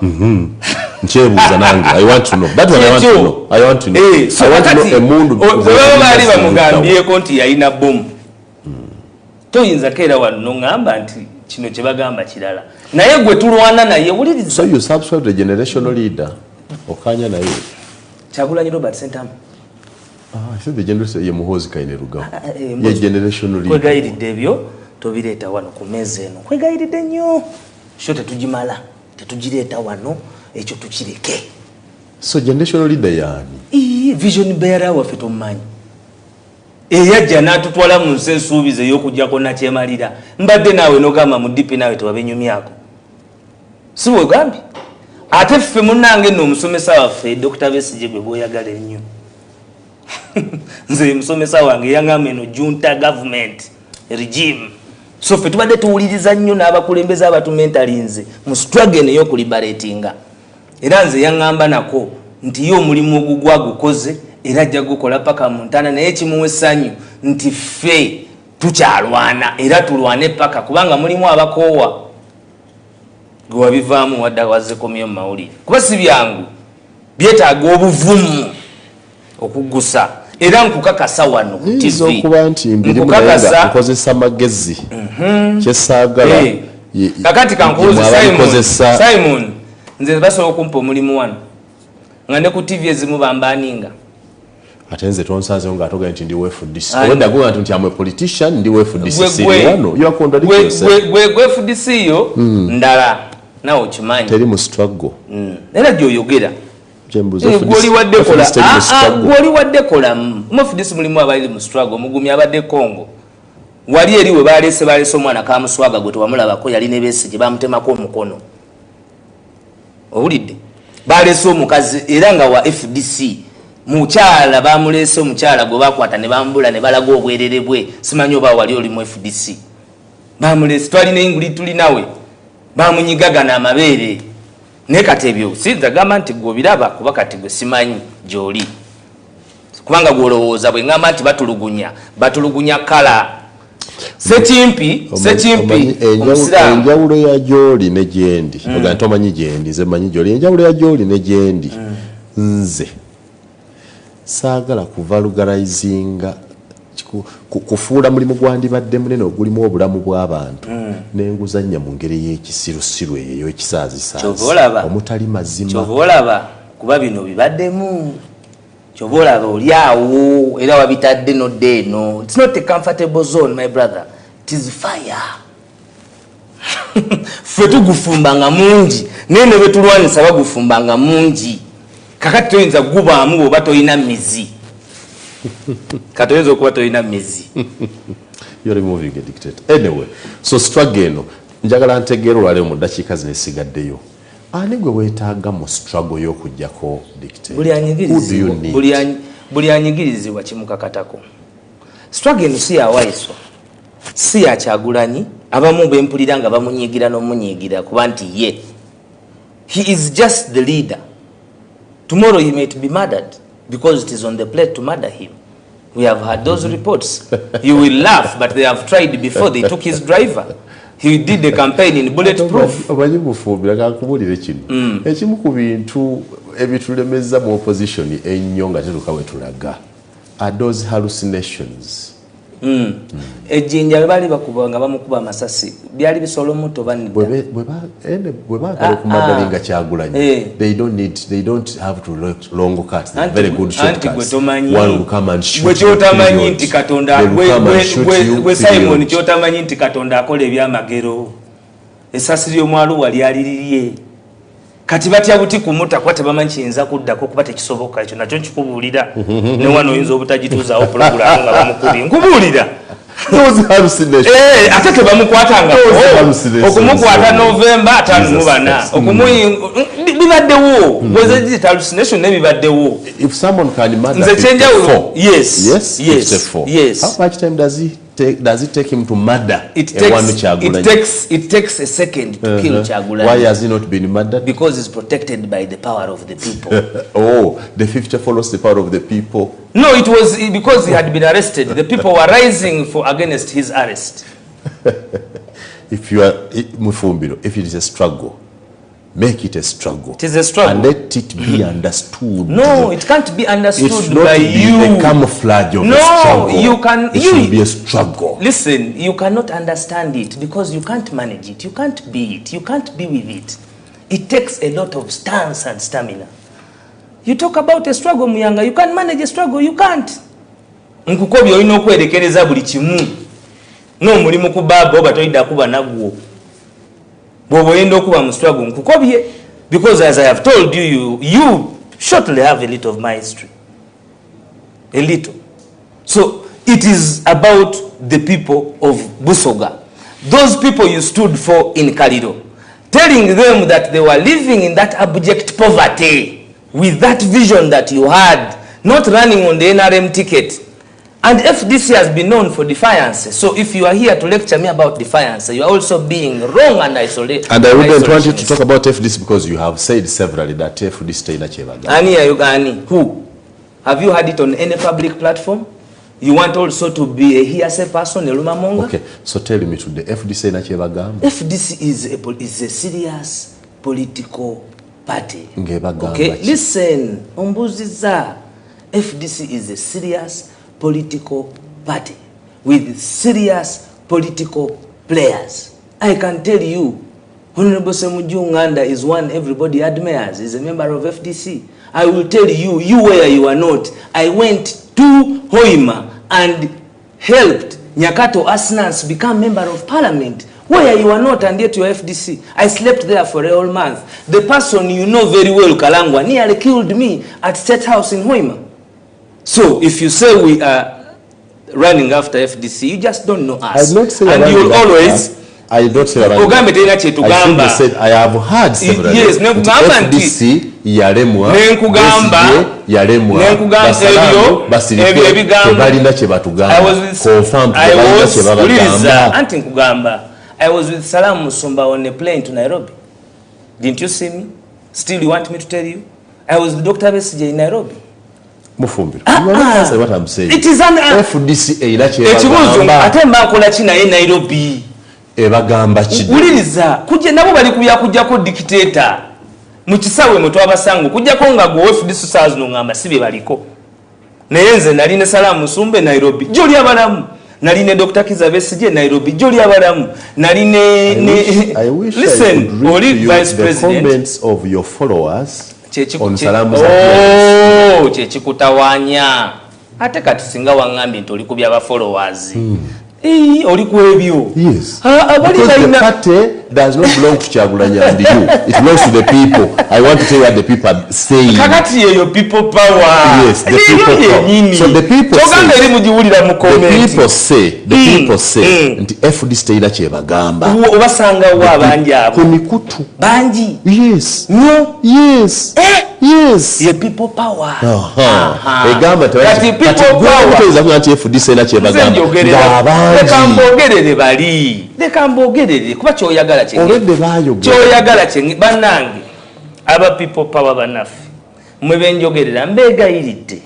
nchebuza nange I want to know that one I want to know so I want to know emundu bali bamugambyeko nti yalina bomu toyinza keera wano ngamba nti kino kye bagamba kirala naye gwe tulwana naye wuliriza. So you subscribe to the generational leader okanya naye Kyagulanyi Robert Sentamu. I said the generation ye Muhoozi Kainerugaba ye generational leader kwegayiridde ebyo tobireeta wano ku meeza eno kwegayiridde nnyo sho tetugimala tetugireeta wano ekyo tukireke. So generational leader yani vision bearer waffe tomumanyi eyajja n'atutwala mu nsi ensuubize ey'okujjako nakyemalira mbadde naawe nogamba mu dipi naawe tewabenyumyako si wegambye ate ffe munnange nno omusomesa waffe Dr. Besigye gwe gw'oyagala ennyo nze musomesa wange yangamba eno junta government regime so ffe tubadde tuwuliriza nnyo n'abakulembeze abatumentalize mu struggle ey'okuliberatinga era nze yangamba nako nti ye omulimu ogugwa gukoze era ajja gukola paka mu ntana naye kimuwa essanyu nti ffe tukyalwana era tulwane paka kubanga mulimu abakoowa gwe wabivaamu wadde wazekomyo mu mawulire kuba si byangu byetaaga obuvumu okuggusa era nkukakasa wano ku TV okuba nti mbiri munayenga nkozesa magezi kyesaagala kakati kankubuuze Simon nze basobola okumpa omulimu wano nga ne ku TV ezimu bambaaninga ate nze tonsanzeho ng'atoga nti ndi WFDC wenda gwe nti amwe politician ndi WFDC wano you are contradicting yourself gwe FDC yo ndala nawo kimanyi teri mu struggle era gy'oyogera gwoli wadde kola mu FDC mulimu abali mu struggle omugumi abadde Congo wali eri we balese omwana kamuswaga gwe tewamulabako yali ne Besigye bamutemako omukono owulidde balese omukazi era nga wa FDC mukyala bamulese omukyala gwe bakwata ne bambula ne balaga obwerere bwe simanyi oba wali oli mu FDC bamulese twalina enguli tulinawe bamunyigagana amabeere ne katebyo sinza gamba nti gwe biraba kuba kati gwe simanyi gy'oli kubanga gwolowooza bwe ngamba nti batulugunya kala sekimpi enjawulo ya gy'oli ne gyendi oga nti omanyi gyendi nze manyi gy'oli enjawulo ya gy'oli ne gyendi nze saagala kuvalugalizinga kufuula mulimu gwandibadde munene ogulimu obulamu bw'abantu n'enguzannya mu ngeri y'ekisirusiru eyo ekisaazisaazi omutali mazima kyova olaba kuba bino bibaddemu kyova olaba oli awo era wabitadde nodde eno it's not a comfortable zone my brother it is fire ffe tugufumbanga mungi naye ne bwe tulwanisa bagufumbanga mungi kakati toyinza gubaamu bw'oba toyina mizi katoyinza okuba toyina mizi you're removing a dictator anyway so struggle eno njagala ntegeera olwaleero mu ddakiika zino esigaddeyo ani gwe weetaaga mu struggle y'okuggyako dictator buli anyigirizibwa kimukakatako struggle eno si ya Waiswa si ya Kyagulanyi abamu bempulira nga bamunyiigira n'omunyiigira kuba nti ye he is just the leader. Tomorrow he might be murdered because it is on the plate to murder him. We have heard those reports. You will laugh, but they have tried before. They took his driver. He did the campaign in bulletproof. Omanyi Mufumbiro kakubulire kino. Ekimu ku bintu ebitulemeza mu opposition ennyo nga tetuka we tulaga are those hallucinations. Ejjinja bali bakuba nga bamukuba amasasi byali bisolo muto banidda bwe baagala okumadalinga Kyagulanyi they don't have to long cuts very good shortcuts one will come and shoot kyotamanyi nti Katonda gwe Simon kyotamanyi nti Katonda akola ebyamagero esasi ly'omwalo wali aliririe kati batya buti kumuta kwa tebamanyi kiyinza kuddako kuba tekisoboka ekyo nakyo nkikubuulira ne wano oyinza obutagituuzaawo pulogulaamu nga bamukubi nkubuulira ate tebamukwatanga okumukwata Novemba 5 bibaddewo bwezegita hallucination nebibaddewo if someone can imagine nze kyenjawulo yes how much time does it it take him to murder? It takes a second to kill Kyagulanyi. Why has he not been murdered? Because he's protected by the power of the people. Oh, the future follows the power of the people. No, it was because he had been arrested. The people were rising against his arrest. If you are Mufumbiro, if it is a struggle, make it a struggle. It is a struggle. And let it be understood. No, it can't be understood by you. It's not the camouflage of a struggle. It should be a struggle. Listen, you cannot understand it because you can't manage it. You can't be it. You can't be with it. It takes a lot of stance and stamina. You talk about a struggle, Muyanga. You can't manage a struggle. You can't. Nkukobya olina okwerekereza buli kimu. No mulimu kubaba oba toyida kuba nagwo. Bobo yenda okuba mu struggle nkukobye because as I have told you, you shortly have a little of my history. A little. So it is about the people of Busoga. Those people you stood for in Kaliro. Telling them that they were living in that abject poverty with that vision that you had, not running on the NRM ticket. And FDC has been known for defiance. So if you are here to lecture me about defiance, you are also being wrong and isolated. And I wouldn't want you to talk about FDC because you have said severally that FDC is not. Ani Ayugani, who? Have you had it on any public platform? You want also to be a hearsay person, a rumor monger? Okay, so tell me today, FDC na chebagamba? FDC is a serious political party. Okay, listen, Ombuziza. FDC is a serious political party with serious political players. I can tell you, Honorable Semujju Nganda is one everybody admires. He's a member of FDC. I will tell you, you where you are not. I went to Hoima and helped Nyakato Asnans become member of parliament. Where you are not and yet you are FDC. I slept there for a whole month. The person you know very well, Kalangwa, nearly killed me at State House in Hoima. So if you say we are running after FDC, you just don't know us. And you'll always... I don't say I said I have heard several. Yes, FDC yaremwa. I was with Salam Musumba on a plane to Nairobi. Didn't you see me? Still you want me to tell you? I was with Dr. Besije in Nairobi. Mufumbiro. You understand what I'm saying? It is an FDC in Nairobi. Ebagamba chidi. Uliriza kuje nabo bali kujako dictator. Mukisawe mutwa basango kujako nga go FDC SARS no ngamba sibe baliko. Nayenze nali ne Salam Musumbe Nairobi. Joli abalamu. Nali ne Dr. Kiza Besije Nairobi. Joli abalamu. Nali ne I wish listen, I could read Vice the President. comments of your followers on Salam Oh, chekikutawanya. Ate kati singa wangambi nti oli kubya ba followers. Oli kwebyo. Yes. Because the party does not belong to Kyagulanyi and you. It belongs to the people. I want to tell you what the people are saying. Kakati your people power. Yes, the people power. So the people say, nti FDC ina chebagamba. Obasanga wa banji abo. Kunikutu. Banji. Yes. No. Yes. Yes. Your people power. Egamba tewati people power. FDC ina chebagamba. Lekambogerere bali. Lekambogerere kuba kyoyagala kye. Olwedde baayogera. Kyoyagala kye bannange. Aba people power banafi. Mwe benjogerera mbegayiridde.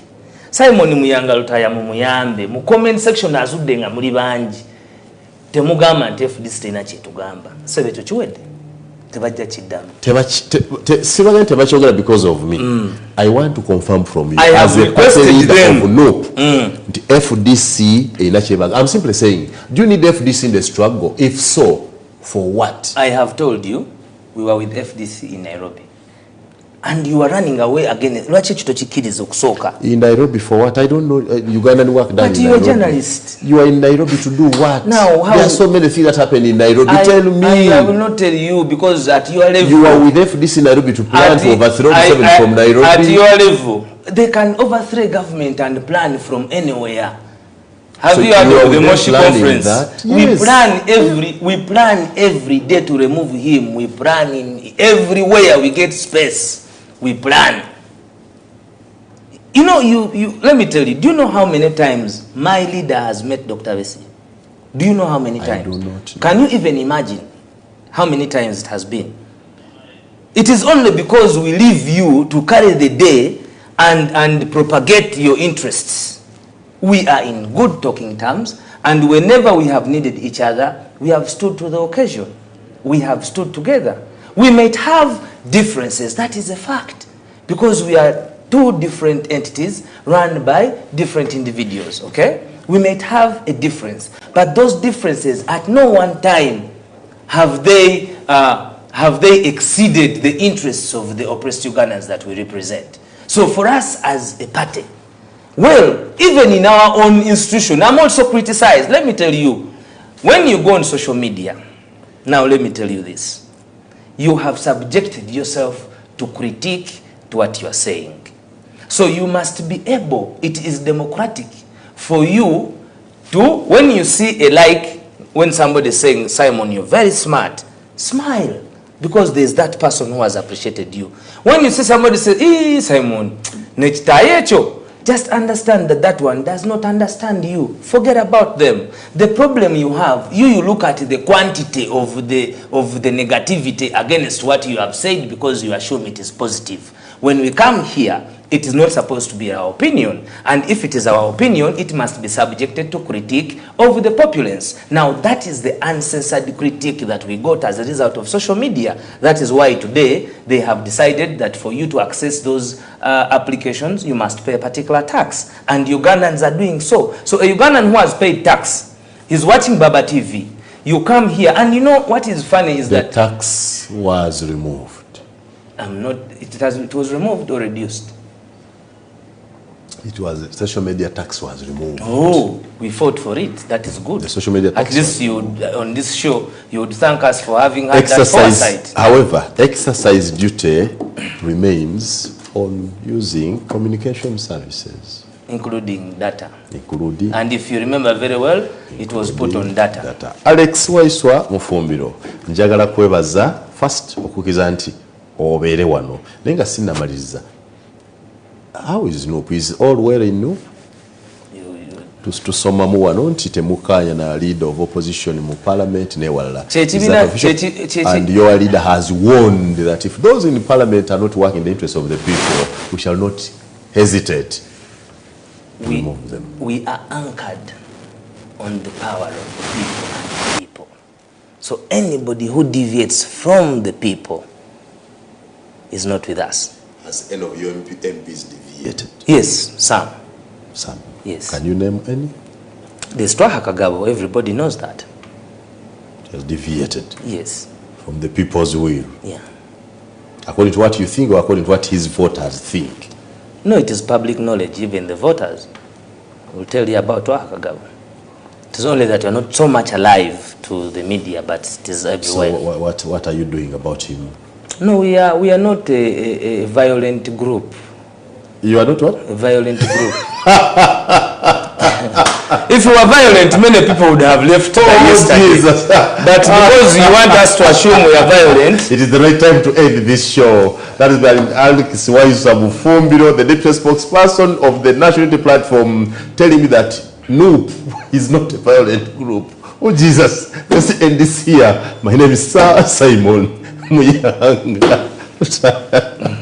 Simon Muyanga Lutaya mu muyambe. Mu comment section azudde nga muri banji. Temugamba nti FDC ina kye tugamba. Sebe kyo kiwedde. Tebajja kiddamu. Sibagala tebakyogera because of me. I want to confirm from you. I as have a party leader them. of NUP. The FDC ina chebagamba. I'm simply saying, do you need FDC in the struggle? If so, for what? I have told you, we were with FDC in Nairobi. And you are running away again. Lwaki kitochikiriza okusoka? In Nairobi for what? I don't know. Ugandan work done but in Nairobi. But you're a journalist. You are in Nairobi to do what? Now, how? There are so many things that happen in Nairobi. Tell me. I will not tell you because at your level... You are with FDC in Nairobi to plan to overthrow from Nairobi. At your level, they can overthrow government and plan from anywhere. Have you heard of the Moshi conference? Yes. We plan every day to remove him. We plan in everywhere we get space. We plan. You know, you let me tell you, do you know how many times my leader has met Dr. Bessie? Do you know how many times? I do not know. Can you even imagine how many times it has been? It is only because we leave you to carry the day and propagate your interests. We are in good talking terms, and whenever we have needed each other, we have stood to the occasion. We have stood together. We might have differences, that is a fact, because we are two different entities run by different individuals, okay? We might have a difference, but those differences at no one time have they exceeded the interests of the oppressed Ugandans that we represent. So for us as a party, well, even in our own institution, I'm also criticized. Let me tell you, when you go on social media, now let me tell you this, you have subjected yourself to critique to what you are saying. So you must be able, it is democratic for you to, when you see a like, when somebody is saying, Simon, you're very smart, smile, because there's that person who has appreciated you. When you see somebody say, hey, Simon, just understand that that one does not understand you. Forget about them. The problem you have, you look at the quantity of the negativity against what you have said because you assume it is positive. When we come here, it is not supposed to be our opinion. And if it is our opinion, it must be subjected to critique of the populace. Now, that is the uncensored critique that we got as a result of social media. That is why today they have decided that for you to access those applications, you must pay a particular tax. And Ugandans are doing so. So a Ugandan who has paid tax, he's watching Baba TV. You come here, and you know what is funny is that the tax was removed. It was removed or reduced? It was, social media tax was removed. Oh, we fought for it. That is good. The social media tax. At least you would, on this show, you would thank us for having had that foresight. However, exercise duty remains on using communication services. Including data. Including. And if you remember very well, it was put on data. Alex Waiswa Mufumbiro, njagala kwebaza first okukiza nti obeere wano. Nenga sinamaliza. How is NUP? Is all well in NUP? Tusoma mu wano nti temukanya na leader of opposition mu parliament ne walala. And your leader has warned that if those in parliament are not working in the interest of the people, we shall not hesitate to remove them. We are anchored on the power of the people and the people. So anybody who deviates from the people is not with us. Has any of your MPs deviated? Yes, some. Some? Yes. Can you name any? There's Twaha Kagabo, everybody knows that. He has deviated? Yes. From the people's will? Yeah. According to what you think or according to what his voters think? No, it is public knowledge, even the voters will tell you about Twaha Kagabo. It is only that you are not so much alive to the media, but it is everywhere. So what are you doing about him? No, we are not a violent group. You are not what? A violent group. If you were violent, many people would have left yesterday. Jesus. But because you want us to assume we are violent, it is the right time to end this show. That is by Alex Waiswa Mufumbiro, the deputy spokesperson of the National Unity Platform, telling me that NUP is not a violent group. Oh Jesus, let's end this here. My name is Simon Muyanga.